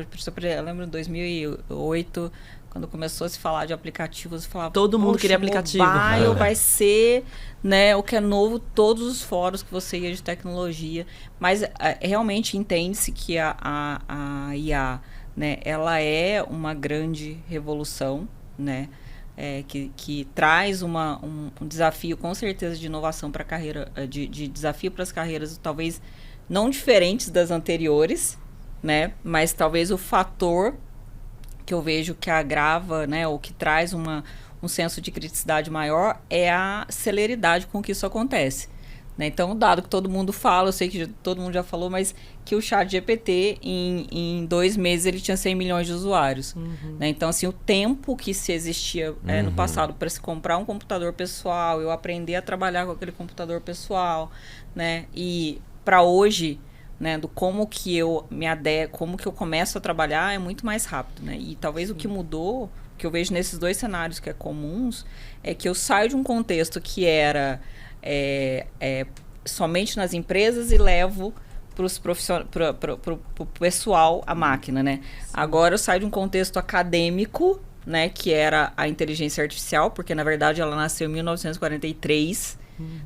Eu lembro em 2008, quando começou a se falar de aplicativos, falava, todo mundo queria aplicativo. Mobile vai ser, né, o que é novo, todos os fóruns que você ia de tecnologia. Mas realmente entende-se que a IA, né, ela é uma grande revolução, né? Que traz um desafio, com certeza, de inovação para a carreira, de desafio para as carreiras, talvez não diferentes das anteriores, né? Mas talvez o fator que eu vejo que agrava, né, ou que traz um senso de criticidade maior é a celeridade com que isso acontece. Né? Então, o dado que todo mundo fala, eu sei que todo mundo já falou, mas que o ChatGPT, em 2 meses, ele tinha 100 milhões de usuários. Né? Então, assim, o tempo que se existia no passado para se comprar um computador pessoal, eu aprender a trabalhar com aquele computador pessoal, né? E para hoje, né, do como que eu me adequo, como que eu começo a trabalhar, é muito mais rápido. Né? E talvez o que mudou, que eu vejo nesses 2 cenários que é comuns, é que eu saio de um contexto que era... somente nas empresas e levo para o pessoal a máquina, né? Agora eu saio de um contexto acadêmico, né, que era a inteligência artificial, porque na verdade ela nasceu em 1943,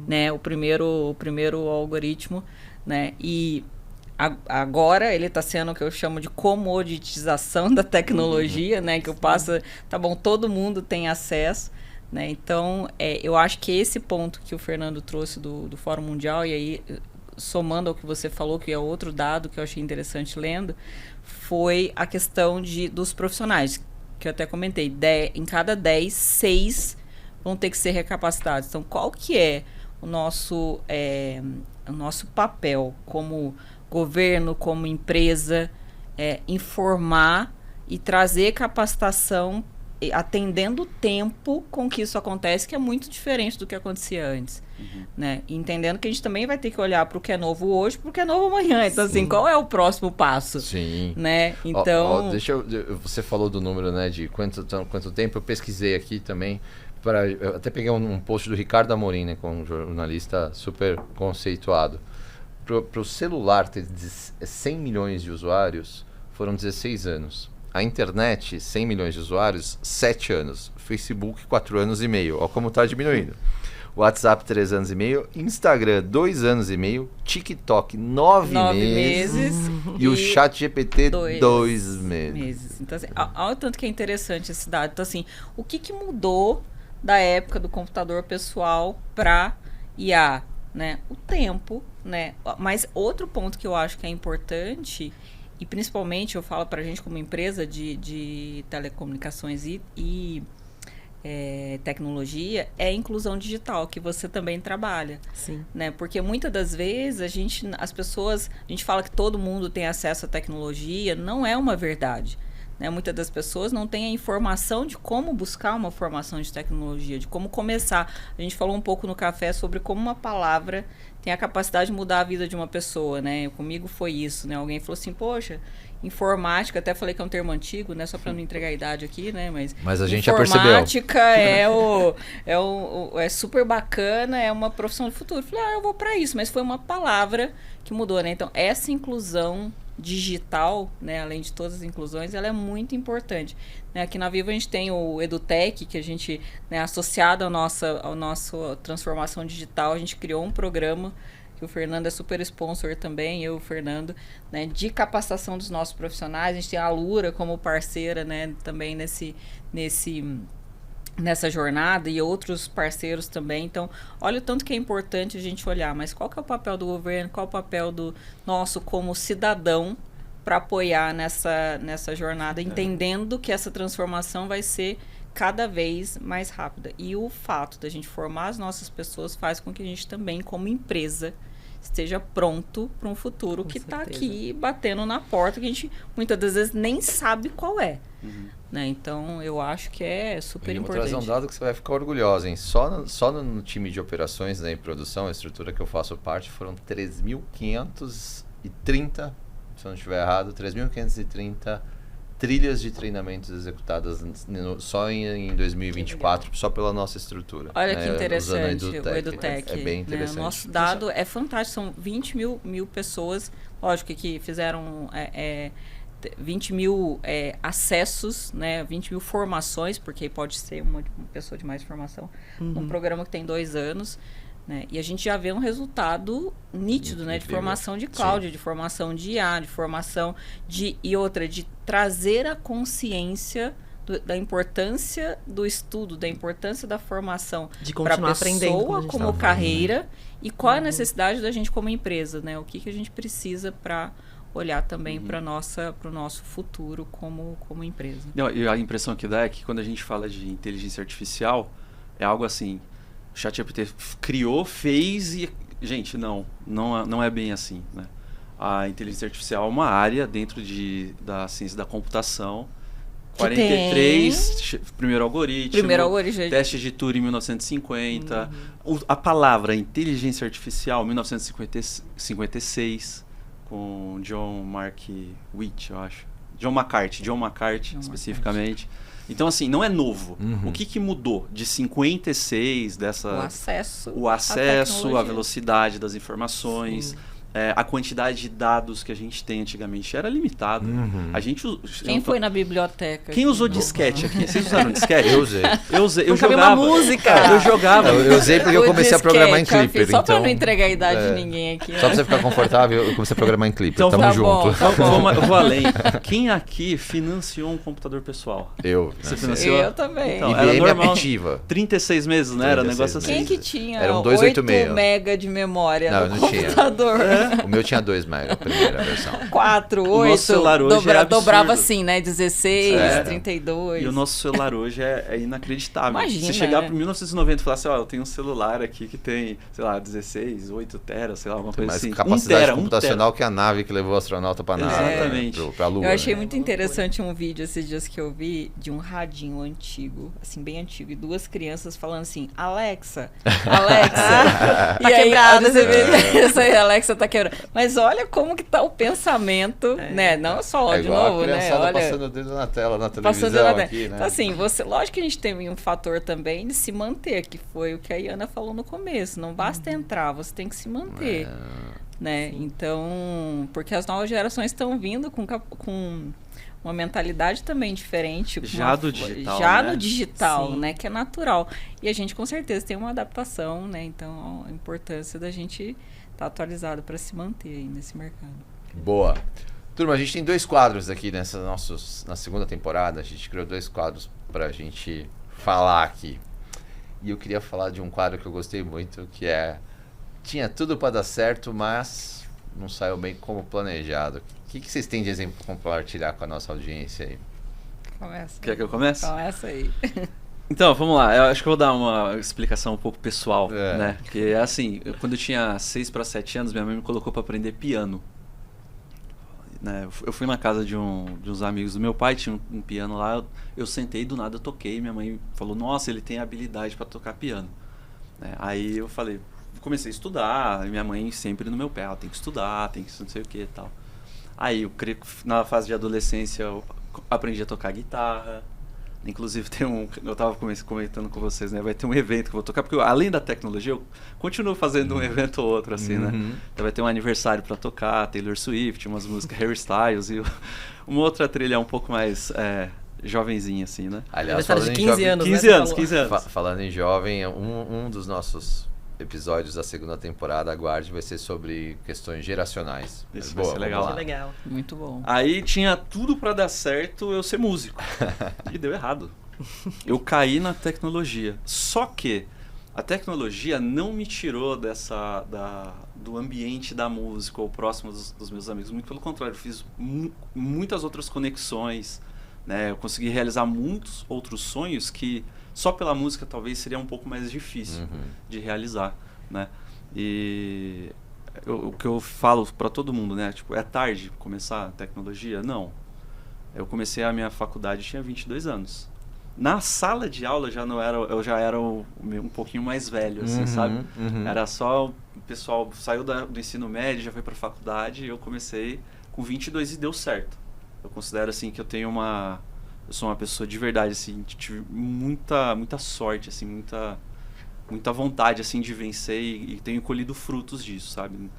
né, o primeiro algoritmo, né? E agora ele está sendo o que eu chamo de comoditização da tecnologia, né? Que eu passo, tá bom, todo mundo tem acesso. Né? Então, eu acho que esse ponto que o Fernando trouxe do Fórum Mundial, e aí, somando ao que você falou, que é outro dado que eu achei interessante lendo, foi a questão dos profissionais, que eu até comentei. Em cada 10, 6 vão ter que ser recapacitados. Então, qual que é o nosso papel como governo, como empresa, informar e trazer capacitação atendendo o tempo com que isso acontece, que é muito diferente do que acontecia antes. Né? Entendendo que a gente também vai ter que olhar para o que é novo hoje, para o que é novo amanhã. Então, assim, qual é o próximo passo? Sim. Né? Então... você falou do número, né, de quanto tempo, eu pesquisei aqui também, eu até peguei um post do Ricardo Amorim, né, com um jornalista super conceituado. Para o celular ter 100 milhões de usuários, foram 16 anos. A internet, 100 milhões de usuários, 7 anos. Facebook, 4 anos e meio. Olha como está diminuindo. WhatsApp, 3 anos e meio. Instagram, 2 anos e meio. TikTok, 9 meses. E o ChatGPT, 2 meses. Então, assim, olha o tanto que é interessante esse dado. Então, assim, o que mudou da época do computador pessoal para IA? Né? O tempo, né? Mas outro ponto que eu acho que é importante... E principalmente eu falo para a gente como empresa de telecomunicações e tecnologia, é a inclusão digital, que você também trabalha. Sim. Né? Porque muitas das vezes a gente fala que todo mundo tem acesso à tecnologia, não é uma verdade. Né? Muitas das pessoas não têm a informação de como buscar uma formação de tecnologia, de como começar. A gente falou um pouco no café sobre como uma palavra tem a capacidade de mudar a vida de uma pessoa, né? Comigo foi isso, né? Alguém falou assim, poxa, informática, até falei que é um termo antigo, né? Só para não entregar a idade aqui, né? Mas a gente já percebeu. Informática é super bacana, é uma profissão do futuro. Falei, eu vou para isso, mas foi uma palavra que mudou, né? Então, essa inclusão digital, né, além de todas as inclusões, ela é muito importante. Né? Aqui na Vivo a gente tem o EduTech, que a gente, né, associado à nossa transformação digital, a gente criou um programa que o Fernando é super sponsor também, eu e o Fernando, né, de capacitação dos nossos profissionais. A gente tem a Alura como parceira, né, também nessa jornada, e outros parceiros também. Então, olha o tanto que é importante a gente olhar, mas qual que é o papel do governo, qual é o papel do nosso como cidadão para apoiar nessa jornada, entendendo que essa transformação vai ser cada vez mais rápida. E o fato da gente formar as nossas pessoas faz com que a gente também, como empresa, esteja pronto para um futuro que está aqui batendo na porta, que a gente muitas das vezes nem sabe qual é. Né? Então, eu acho que é super importante. Eu vou trazer um dado que você vai ficar orgulhosa, hein? Só no time de operações, né, em produção, a estrutura que eu faço parte, foram 3.530, se eu não estiver errado, 3.530 trilhas de treinamentos executadas só em 2024, só pela nossa estrutura. Olha, né, que interessante, o EduTech. EduTech. É bem interessante. Né? O nosso dado é fantástico, são 20 mil pessoas, lógico que fizeram 20 mil acessos, né? 20 mil formações, porque pode ser uma pessoa de mais formação, num programa que tem 2 anos. Né? E a gente já vê um resultado nítido, né? De formação de cloud, de formação de IA, de formação de trazer a consciência da importância do estudo, da importância da formação para a pessoa como carreira, e qual é a necessidade da gente como empresa, né? O que a gente precisa para olhar também para o nosso futuro como empresa. E a impressão que dá é que quando a gente fala de inteligência artificial, é algo assim, o ChatGPT criou, fez e... Gente, não é bem assim, né? A inteligência artificial é uma área dentro da ciência da computação. 43, primeiro algoritmo, teste de Turing em 1950. A palavra inteligência artificial, 1956, com John Markowitz, eu acho. John McCarthy, especificamente. Então, assim, não é novo. O que mudou de 56, o acesso, a velocidade das informações, a quantidade de dados que a gente tem antigamente era limitada. Quem foi na biblioteca? Quem usou disquete aqui? Vocês usaram disquete? Eu usei. Eu jogava. Uma música. Eu jogava. Eu usei porque eu comecei a programar em Clipper. Só para não entregar a idade de ninguém aqui. Só para você ficar confortável, eu comecei a programar em Clipper. Então, Tamo junto. Eu vou além. Quem aqui financiou um computador pessoal? Você financiou? Eu também. Então, IBM era normal. Ativa. 36 meses, né? Era um negócio assim. Quem que tinha era um 8 286. mega de memória não computador? O meu tinha 2 mega, a primeira versão. 4, 8. O nosso celular hoje é absurdo. Dobrava assim, né? 16, 32. E o nosso celular hoje é inacreditável. Imagina, se chegar para 1990 e falar assim, eu tenho um celular aqui que tem, sei lá, 16, 8 teras, sei lá, alguma coisa assim. Mais capacidade computacional que a nave que levou o astronauta para a nave. Exatamente. Pra Lua. Eu achei muito interessante um vídeo esses dias que eu vi de um radinho antigo, assim, bem antigo, e 2 crianças falando assim, Alexa. E aí, quebrada, você vê, essa aí, Alexa tá quebrada. Mas olha como que tá o pensamento, né? Não só de novo, né? Olha, passando o dedo na tela, na televisão aqui, né? Então, assim, lógico que a gente tem um fator também de se manter, que foi o que a Iana falou no começo. Não basta entrar, você tem que se manter. Né? Então, porque as novas gerações estão vindo com uma mentalidade também diferente. No digital, né? Que é natural. E a gente, com certeza, tem uma adaptação, né? Então, a importância da gente estar atualizado para se manter aí nesse mercado. Boa. Turma, a gente tem 2 quadros aqui na segunda temporada. A gente criou 2 quadros para a gente falar aqui. E eu queria falar de um quadro que eu gostei muito, que tinha tudo para dar certo, mas não saiu bem como planejado. O que vocês têm de exemplo para compartilhar com a nossa audiência aí? Começa. Quer que eu comece? Começa aí. Então, vamos lá. Eu acho que eu vou dar uma explicação um pouco pessoal, né? Porque, assim, quando eu tinha 6 para 7 anos, minha mãe me colocou para aprender piano. Né? Eu fui na casa de uns amigos do meu pai, tinha um piano lá, eu sentei, do nada eu toquei, minha mãe falou, nossa, ele tem habilidade para tocar piano. Né? Aí eu comecei a estudar, minha mãe sempre no meu pé, tem que estudar, tem que não sei o que e tal. Aí na fase de adolescência eu aprendi a tocar guitarra. Inclusive eu tava comentando com vocês, né? Vai ter um evento que eu vou tocar, porque além da tecnologia, eu continuo fazendo um evento ou outro, assim, né? Então vai ter um aniversário pra tocar, Taylor Swift, umas músicas Harry Styles e uma outra trilha um pouco mais jovenzinha, assim, né? Aliás, falando de 15 anos, 15 anos. Falando em jovem, um dos nossos episódios da segunda temporada, aguarde, vai ser sobre questões geracionais. Isso vai ser legal. Que legal. Muito bom. Aí tinha tudo pra dar certo eu ser músico. E deu errado. Eu caí na tecnologia. Só que a tecnologia não me tirou do ambiente da música ou próximo dos meus amigos. Muito pelo contrário, eu fiz muitas outras conexões, né? Eu consegui realizar muitos outros sonhos que só pela música talvez seria um pouco mais difícil de realizar, né? E o que eu falo para todo mundo, né? Tipo, é tarde começar a tecnologia? Não. Eu comecei a minha faculdade, tinha 22 anos. Na sala de aula eu já era um pouquinho mais velho, assim, sabe? Era só o pessoal saiu do ensino médio, já foi para a faculdade, e eu comecei com 22 e deu certo. Eu considero assim que eu sou uma pessoa de verdade, assim, que tive muita sorte, assim, muita vontade, assim, de vencer e tenho colhido frutos disso, sabe?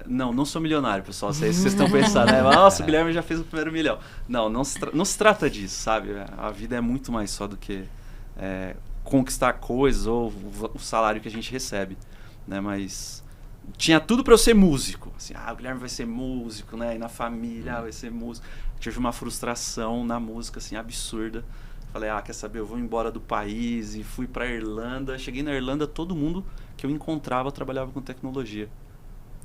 Não sou milionário, pessoal, vocês estão pensando, né? Nossa, o Guilherme já fez o primeiro milhão. Não se trata disso, sabe? A vida é muito mais só do que conquistar coisas ou o salário que a gente recebe, né? Mas tinha tudo para eu ser músico, assim, o Guilherme vai ser músico, né? E na família, vai ser músico. Tive uma frustração na música, assim, absurda. Falei, quer saber, eu vou embora do país, e fui pra Irlanda. Cheguei na Irlanda, todo mundo que eu encontrava trabalhava com tecnologia.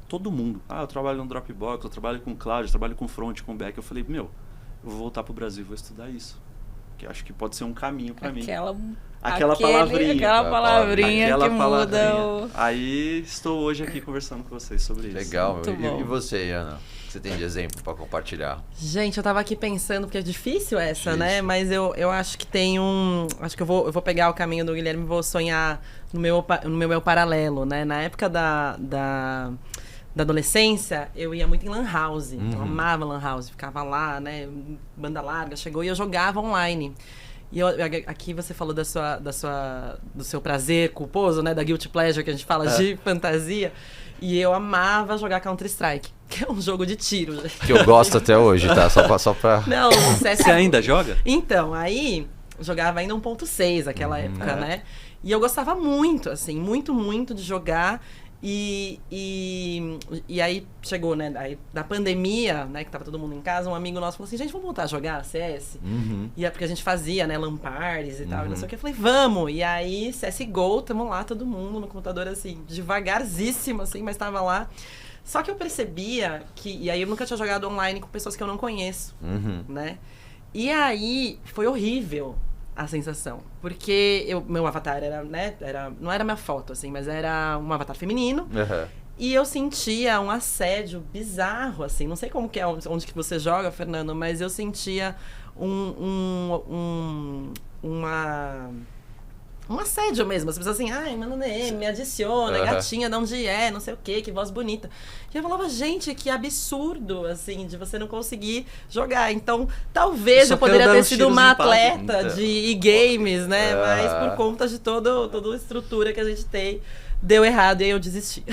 Todo mundo. Eu trabalho no Dropbox, eu trabalho com cloud, eu trabalho com front, com back. Eu falei, eu vou voltar pro Brasil e vou estudar isso. Que acho que pode ser um caminho pra mim. Aquela palavrinha que muda o... Aí estou hoje aqui conversando com vocês sobre isso. Legal. E você, Ana? O que você tem de exemplo para compartilhar? Gente, eu tava aqui pensando, porque é difícil essa, né? Mas eu acho que tem acho que eu vou pegar o caminho do Guilherme e vou sonhar no meu paralelo, né? Na época da adolescência, eu ia muito em lan house. Eu amava lan house, ficava lá, né? Banda larga, chegou e eu jogava online. E aqui você falou do seu prazer culposo, né? Da guilty pleasure que a gente fala de fantasia. E eu amava jogar Counter-Strike, que é um jogo de tiro. Que eu gosto até hoje, tá? Só pra... Não, Você ainda joga? Então, aí jogava ainda 1.6 naquela época, né? E eu gostava muito, assim, muito de jogar. E aí chegou, né, aí, da pandemia, né, que tava todo mundo em casa, um amigo nosso falou assim, gente, vamos voltar a jogar CS? E é porque a gente fazia, né, LAN parties e tal, e não sei o que. Eu falei, vamos! E aí, CSGO, tamo lá, todo mundo no computador, assim, devagarzíssimo, assim, mas tava lá. Só que eu percebia e aí eu nunca tinha jogado online com pessoas que eu não conheço, né? E aí, foi horrível a sensação. Porque meu avatar era, né, não era minha foto, assim, mas era um avatar feminino. E eu sentia um assédio bizarro, assim. Não sei como que é onde que você joga, Fernando, mas eu sentia um assédio mesmo. As pessoas assim, manda DM, me adiciona, gatinha, de onde é, não sei o quê, que voz bonita. E eu falava, gente, que absurdo, assim, de você não conseguir jogar. Então, talvez eu poderia ter sido uma atleta de e-games, né? Mas por conta de toda a estrutura que a gente tem, deu errado e aí eu desisti.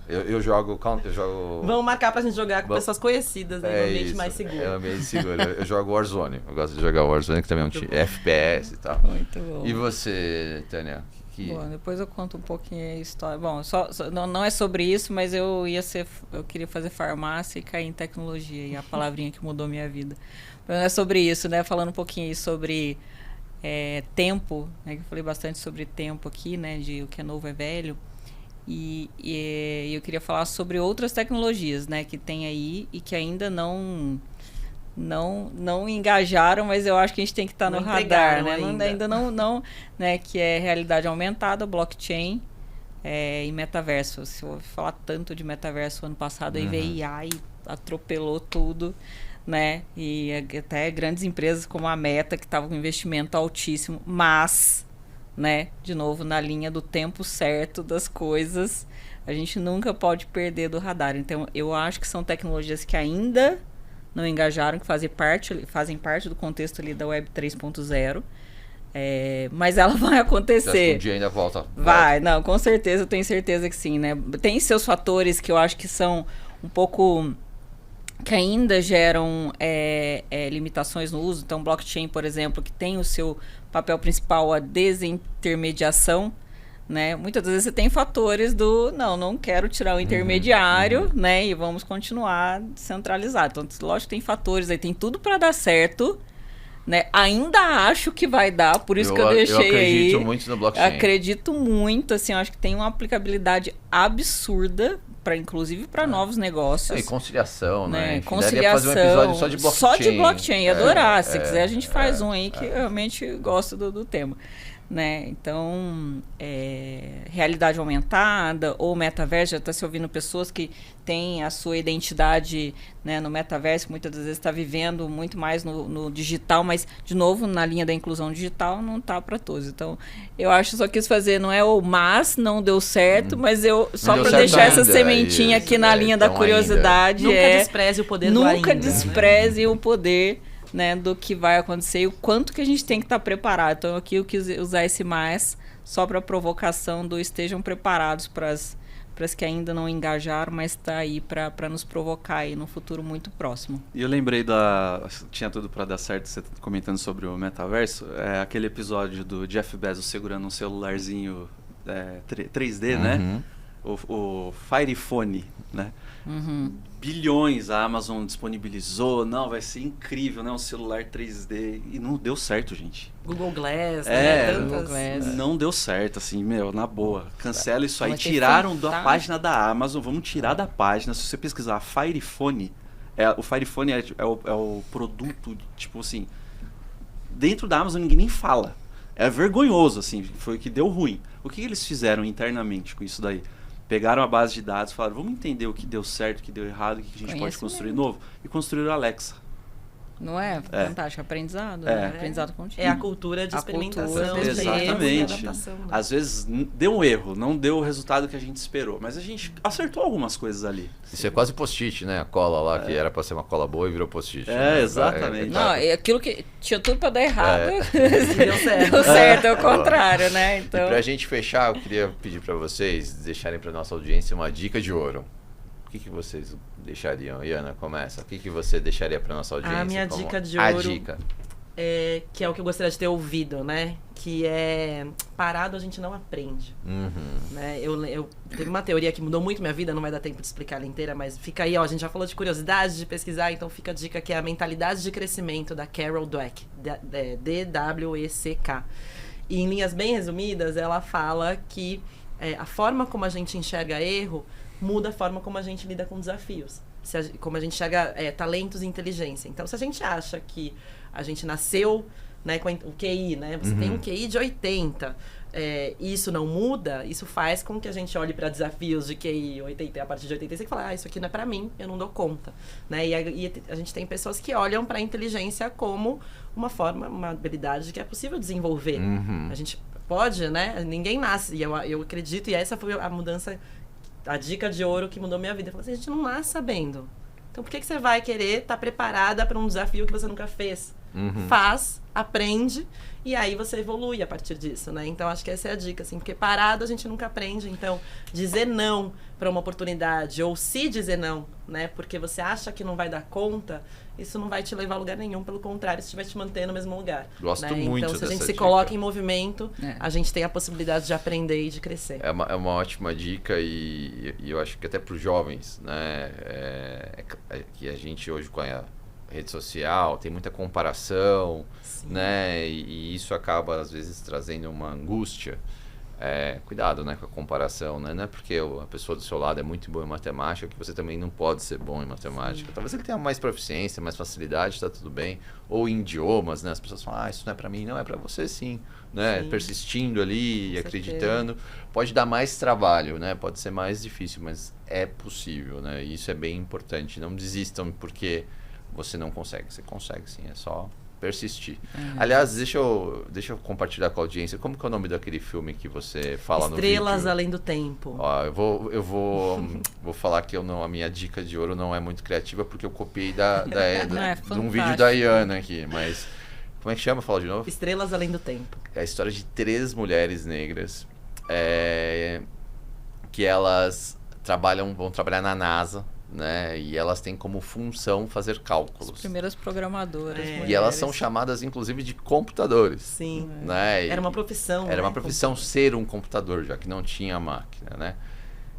Eu jogo... Vamos marcar pra gente jogar com pessoas conhecidas, né? No ambiente mais seguro. É um ambiente seguro. Eu jogo Warzone. Eu gosto de jogar Warzone, que também é um FPS e tal. Muito bom. E você, Tânia? Bom, depois eu conto um pouquinho a história. Bom, não é sobre isso, mas eu queria fazer farmácia e cair em tecnologia. E a palavrinha que mudou minha vida. Mas não é sobre isso, né? Falando um pouquinho sobre... tempo, né, que eu falei bastante sobre tempo aqui, né, de o que é novo é velho, e eu queria falar sobre outras tecnologias, né, que tem aí e que ainda não engajaram, mas eu acho que a gente tem que estar no radar, né, ainda não, né, que é realidade aumentada, blockchain e metaverso. Se eu falar tanto de metaverso ano passado, aí veio IA e atropelou tudo, né? E até grandes empresas como a Meta, que estavam com investimento altíssimo, mas, né, de novo, na linha do tempo certo das coisas, a gente nunca pode perder do radar. Então, eu acho que são tecnologias que ainda não engajaram, que fazem parte do contexto ali da Web 3.0, mas ela vai acontecer. Um dia ainda volta. Vai, não, com certeza, eu tenho certeza que sim, né? Tem seus fatores que eu acho que são um pouco... que ainda geram limitações no uso. Então, blockchain, por exemplo, que tem o seu papel principal a desintermediação, né? Muitas vezes você tem fatores do não quero tirar o intermediário, né? E vamos continuar centralizado. Então, lógico que tem fatores aí, tem tudo para dar certo, né? Ainda acho que vai dar, por isso que eu deixei aí. Eu acredito muito no blockchain. Acredito muito, assim, eu acho que tem uma aplicabilidade absurda, inclusive para novos negócios. E conciliação, né? Conciliação. Fazer um episódio só de blockchain. Só de blockchain, ia adorar. Se quiser, a gente faz um aí que eu realmente gosto do tema. Né? Então, realidade aumentada ou metaverso, já está se ouvindo pessoas que têm a sua identidade, né, no metaverso, muitas das vezes está vivendo muito mais no digital, mas, de novo, na linha da inclusão digital, não está para todos. Então, eu acho que só quis fazer, não deu certo, mas eu só para deixar essa sementinha aqui na linha da curiosidade. Nunca despreze o poder do ainda. Nunca despreze o poder, né, do que vai acontecer e o quanto que a gente tem que estar preparado. Então aqui eu quis usar esse mais só para provocação do estejam preparados para as que ainda não engajaram, mas está aí para nos provocar aí no futuro muito próximo. E eu lembrei tinha tudo para dar certo, você comentando sobre o metaverso, aquele episódio do Jeff Bezos segurando um celularzinho 3D, né? O Fire Phone, né? Bilhões a Amazon disponibilizou, vai ser incrível, né? Um celular 3D, e não deu certo, gente. Google Glass, né? Google Glass. Não deu certo, assim, na boa. Cancela isso aí, tiraram da página da Amazon, vamos tirar da página. Se você pesquisar Fire Phone, o Fire Phone é o produto, tipo assim, dentro da Amazon ninguém nem fala. É vergonhoso, assim, foi o que deu ruim. O que eles fizeram internamente com isso daí? Pegaram a base de dados, falaram, vamos entender o que deu certo, o que deu errado, o que a gente pode construir novo. E construíram a Alexa. Não é? Fantástico. Aprendizado. Né? Aprendizado contínuo. É a cultura de experimentação. Exatamente. Adaptação, né? Às vezes deu um erro, não deu o resultado que a gente esperou. Mas a gente acertou algumas coisas ali. Isso é quase post-it, né? A cola lá, que era pra ser uma cola boa e virou post-it. Né? Exatamente. Não, aquilo que tinha tudo pra dar errado, deu certo. Deu certo, é o contrário, né? Então... E pra gente fechar, eu queria pedir pra vocês deixarem pra nossa audiência uma dica de ouro. O que vocês deixariam? Iana, começa. O que você deixaria para nossa audiência? A minha dica de ouro. Que é o que eu gostaria de ter ouvido, né? Que é parado a gente não aprende. Né? Eu teve uma teoria que mudou muito minha vida, não vai dar tempo de explicar ela inteira, mas fica aí, a gente já falou de curiosidade, de pesquisar, então fica a dica que é a mentalidade de crescimento da Carol Dweck, DWECK. E em linhas bem resumidas, ela fala que a forma como a gente enxerga erro muda a forma como a gente lida com desafios. Como a gente enxerga talentos e inteligência. Então, se a gente acha que a gente nasceu, né, com o QI, né? Você tem um QI de 80, e isso não muda, isso faz com que a gente olhe para desafios de QI 80, a partir de 85 e fala, isso aqui não é para mim, eu não dou conta. Né? E a gente tem pessoas que olham para a inteligência como uma habilidade que é possível desenvolver. A gente pode, né? Ninguém nasce, e eu acredito, e essa foi a mudança, a dica de ouro que mudou minha vida. Eu falei assim, a gente não nasce sabendo. Então por que você vai querer estar preparada para um desafio que você nunca fez? Faz, aprende, e aí você evolui a partir disso, né? Então acho que essa é a dica, assim, porque parado a gente nunca aprende. Então dizer não para uma oportunidade, ou se dizer não, né? Porque você acha que não vai dar conta, isso não vai te levar a lugar nenhum, pelo contrário, isso vai te manter no mesmo lugar. Gosto né? muito Então, dessa se a gente dica. se coloca em movimento, a gente tem a possibilidade de aprender e de crescer. É uma ótima dica e eu acho que até para os jovens, né? Que a gente hoje com a rede social tem muita comparação, né? E isso acaba às vezes trazendo uma angústia. Cuidado, né, com a comparação, né? Não é porque a pessoa do seu lado é muito boa em matemática que você também não pode ser bom em matemática. Talvez ele tenha mais proficiência, mais facilidade, está tudo bem. Ou em idiomas, né? As pessoas falam, isso não é para mim, não, é para você sim, né? Sim. Persistindo ali, acreditando. Pode dar mais trabalho, né? Pode ser mais difícil, mas é possível, né? E isso é bem importante. Não desistam porque você não consegue. Você consegue sim, é só persistir. Aliás, deixa eu compartilhar com a audiência. Como que é o nome daquele filme que você fala no vídeo? Estrelas Além do Tempo. Ó, eu vou falar que a minha dica de ouro não é muito criativa porque eu copiei de um vídeo da Iana aqui, mas como é que chama? Fala de novo. Estrelas Além do Tempo. É a história de 3 mulheres negras que elas vão trabalhar na NASA né? E elas têm como função fazer cálculos. As primeiras programadoras. E elas são chamadas, inclusive, de computadores. Sim. Né? Era uma profissão. Era uma profissão ser um computador, já que não tinha máquina, né?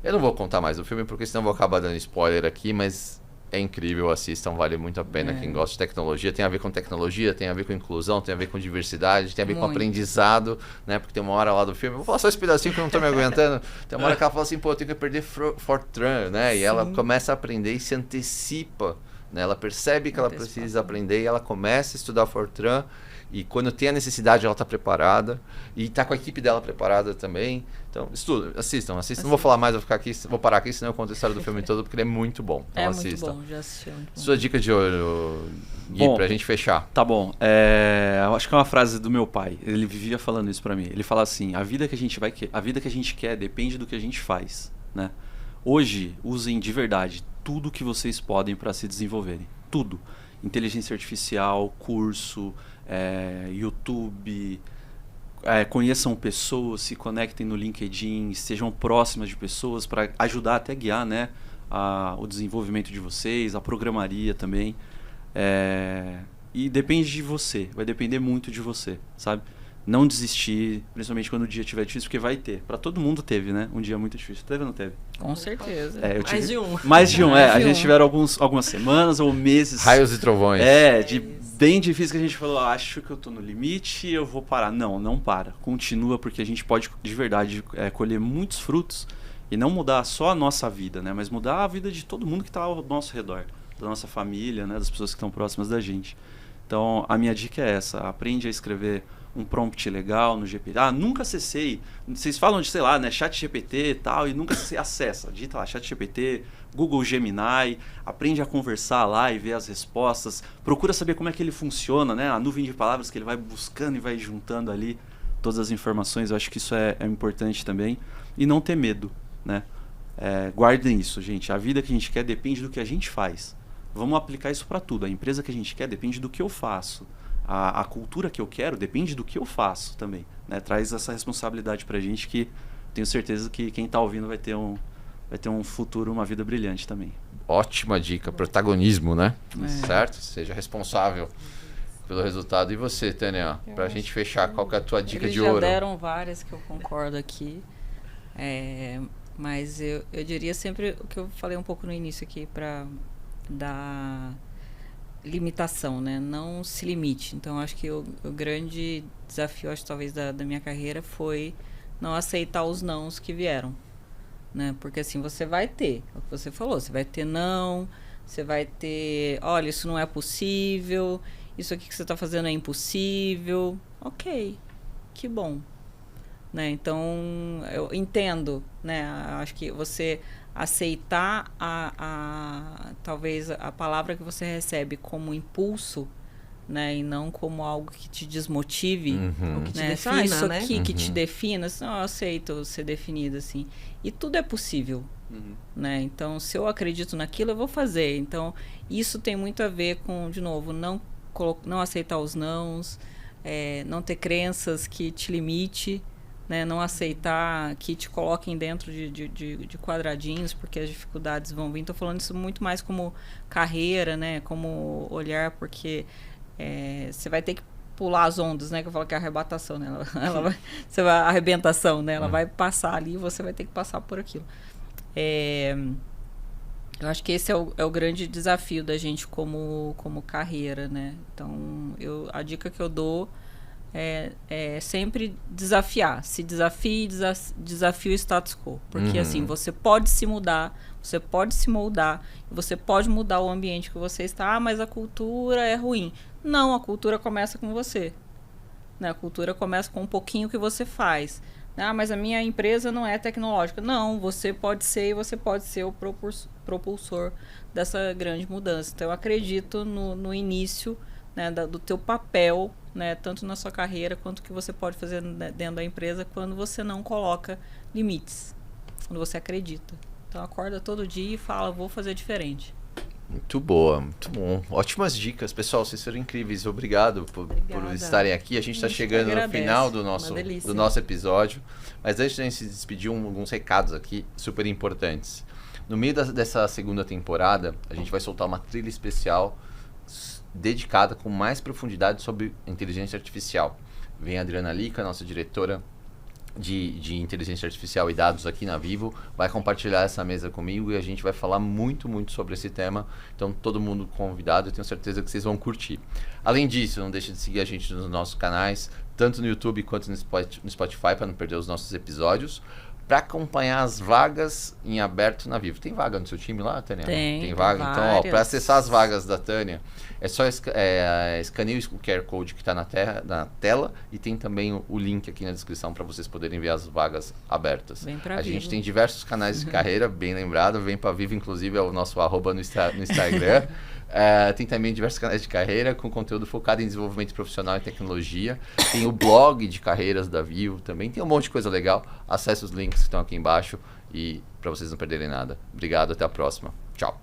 Eu não vou contar mais do filme, porque senão eu vou acabar dando spoiler aqui, mas é incrível, assistam, vale muito a pena. Quem gosta de tecnologia, tem a ver com tecnologia, tem a ver com inclusão, tem a ver com diversidade, tem a ver com aprendizado, né? Porque tem uma hora lá do filme, eu vou falar só esse pedacinho que eu não tô me aguentando. Tem uma hora que ela fala assim, pô, eu tenho que perder Fortran, né? E ela começa a aprender e se antecipa, né? Ela percebe que ela precisa aprender e ela começa a estudar Fortran. E quando tem a necessidade, ela está preparada. E está com a equipe dela preparada também. Então, assistam. Não vou falar mais, vou parar aqui, senão eu conto a história do filme todo, porque ele é muito bom. Então, assistam. Muito bom, já assisti. Sua dica de ouro, Gui, pra gente fechar. Tá bom. Eu acho que é uma frase do meu pai. Ele vivia falando isso pra mim. Ele fala assim, a vida que a gente quer depende do que a gente faz, né? Hoje, usem de verdade tudo que vocês podem para se desenvolverem. Tudo. Inteligência artificial, curso, YouTube, conheçam pessoas, se conectem no LinkedIn, estejam próximas de pessoas para ajudar até guiar, né, o desenvolvimento de vocês, a programaria também. E depende de você, vai depender muito de você, sabe? Não desistir, principalmente quando o dia estiver difícil, porque vai ter. Para todo mundo teve, né? Um dia muito difícil. Teve ou não teve? Com certeza. Mais de um. Mais de um, A gente tiveram algumas semanas ou meses. Raios e trovões. Bem difícil, que a gente falou, acho que eu tô no limite, eu vou parar. Não para. Continua, porque a gente pode, de verdade, colher muitos frutos e não mudar só a nossa vida, né? Mas mudar a vida de todo mundo que tá ao nosso redor. Da nossa família, né? Das pessoas que estão próximas da gente. Então, a minha dica é essa. Aprende a escrever um prompt legal no GPT. Nunca acessei. Vocês falam de, sei lá, né, chat GPT e tal, e nunca acessa. Digita lá, chat GPT, Google Gemini, aprende a conversar lá e ver as respostas. Procura saber como é que ele funciona, né? A nuvem de palavras que ele vai buscando e vai juntando ali todas as informações. Eu acho que isso é importante também. E não ter medo, né? Guardem isso, gente. A vida que a gente quer depende do que a gente faz. Vamos aplicar isso para tudo. A empresa que a gente quer depende do que eu faço. A cultura que eu quero depende do que eu faço também, né? Traz essa responsabilidade pra gente, que tenho certeza que quem tá ouvindo vai ter um futuro, uma vida brilhante também. Ótima dica, protagonismo, né? Certo? Seja responsável pelo resultado. E você, Tânia, pra gente fechar, qual que é a tua dica de ouro? Já deram várias que eu concordo aqui, mas eu diria sempre o que eu falei um pouco no início aqui, para dar limitação, né? Não se limite. Então, acho que o grande desafio, acho, talvez, da minha carreira foi não aceitar os nãos que vieram, né? Porque, assim, você vai ter, é o que você falou, você vai ter não, você vai ter, olha, isso não é possível, isso aqui que você está fazendo é impossível. Ok, que bom. Né? Então, eu entendo, né? Acho que você aceitar talvez a palavra que você recebe como impulso, né? E não como algo que te desmotive, ou que te né? defina, Isso né? aqui que te defina, assim, eu aceito ser definido assim. E tudo é possível, né? Então, se eu acredito naquilo, eu vou fazer. Então, isso tem muito a ver com, de novo, não aceitar os nãos, não ter crenças que te limite, né? Não aceitar que te coloquem dentro de quadradinhos, porque as dificuldades vão vir. Estou falando isso muito mais como carreira, né? Como olhar, porque você vai ter que pular as ondas, né? Que eu falo que é a arrebatação, né? A arrebentação, né? Ela vai passar ali e você vai ter que passar por aquilo. Eu acho que esse é o grande desafio da gente como carreira, né? Então, a dica que eu dou é sempre desafiar. Se desafie o status quo. Porque, assim, você pode se mudar, você pode se moldar, você pode mudar o ambiente que você está. Mas a cultura é ruim. Não, a cultura começa com você. Né? A cultura começa com um pouquinho que você faz. Mas a minha empresa não é tecnológica. Não, você pode ser, e você pode ser o propulsor dessa grande mudança. Então, eu acredito no início, né, do teu papel, né, tanto na sua carreira quanto que você pode fazer dentro da empresa, quando você não coloca limites, quando você acredita. Então, acorda todo dia e fala, vou fazer diferente. Muito boa, muito bom. Ótimas dicas, pessoal, vocês foram incríveis. Obrigado por estarem aqui. A gente está chegando no final do nosso episódio. Mas antes de a gente se despedir, alguns recados aqui super importantes. No meio dessa segunda temporada, a gente vai soltar uma trilha especial dedicada com mais profundidade sobre inteligência artificial. Vem a Adriana Lica, nossa diretora de inteligência artificial e dados aqui na Vivo, vai compartilhar essa mesa comigo e a gente vai falar muito sobre esse tema. Então, todo mundo convidado, eu tenho certeza que vocês vão curtir. Além disso, não deixe de seguir a gente nos nossos canais, tanto no YouTube quanto no Spotify, para não perder os nossos episódios, para acompanhar as vagas em aberto na Vivo. Tem vaga no seu time lá, Tânia? Tem vaga. várias. Então, para acessar as vagas da Tânia, é só escanear o QR Code que está na tela e tem também o link aqui na descrição para vocês poderem ver as vagas abertas. Vem pra a Vivo. gente tem diversos canais de carreira, bem lembrado, vem para Vivo, inclusive é o nosso @ no Instagram. Tem também diversos canais de carreira com conteúdo focado em desenvolvimento profissional e tecnologia. Tem o blog de carreiras da Vivo também. Tem um monte de coisa legal. Acesse os links que estão aqui embaixo e para vocês não perderem nada. Obrigado, até a próxima. Tchau.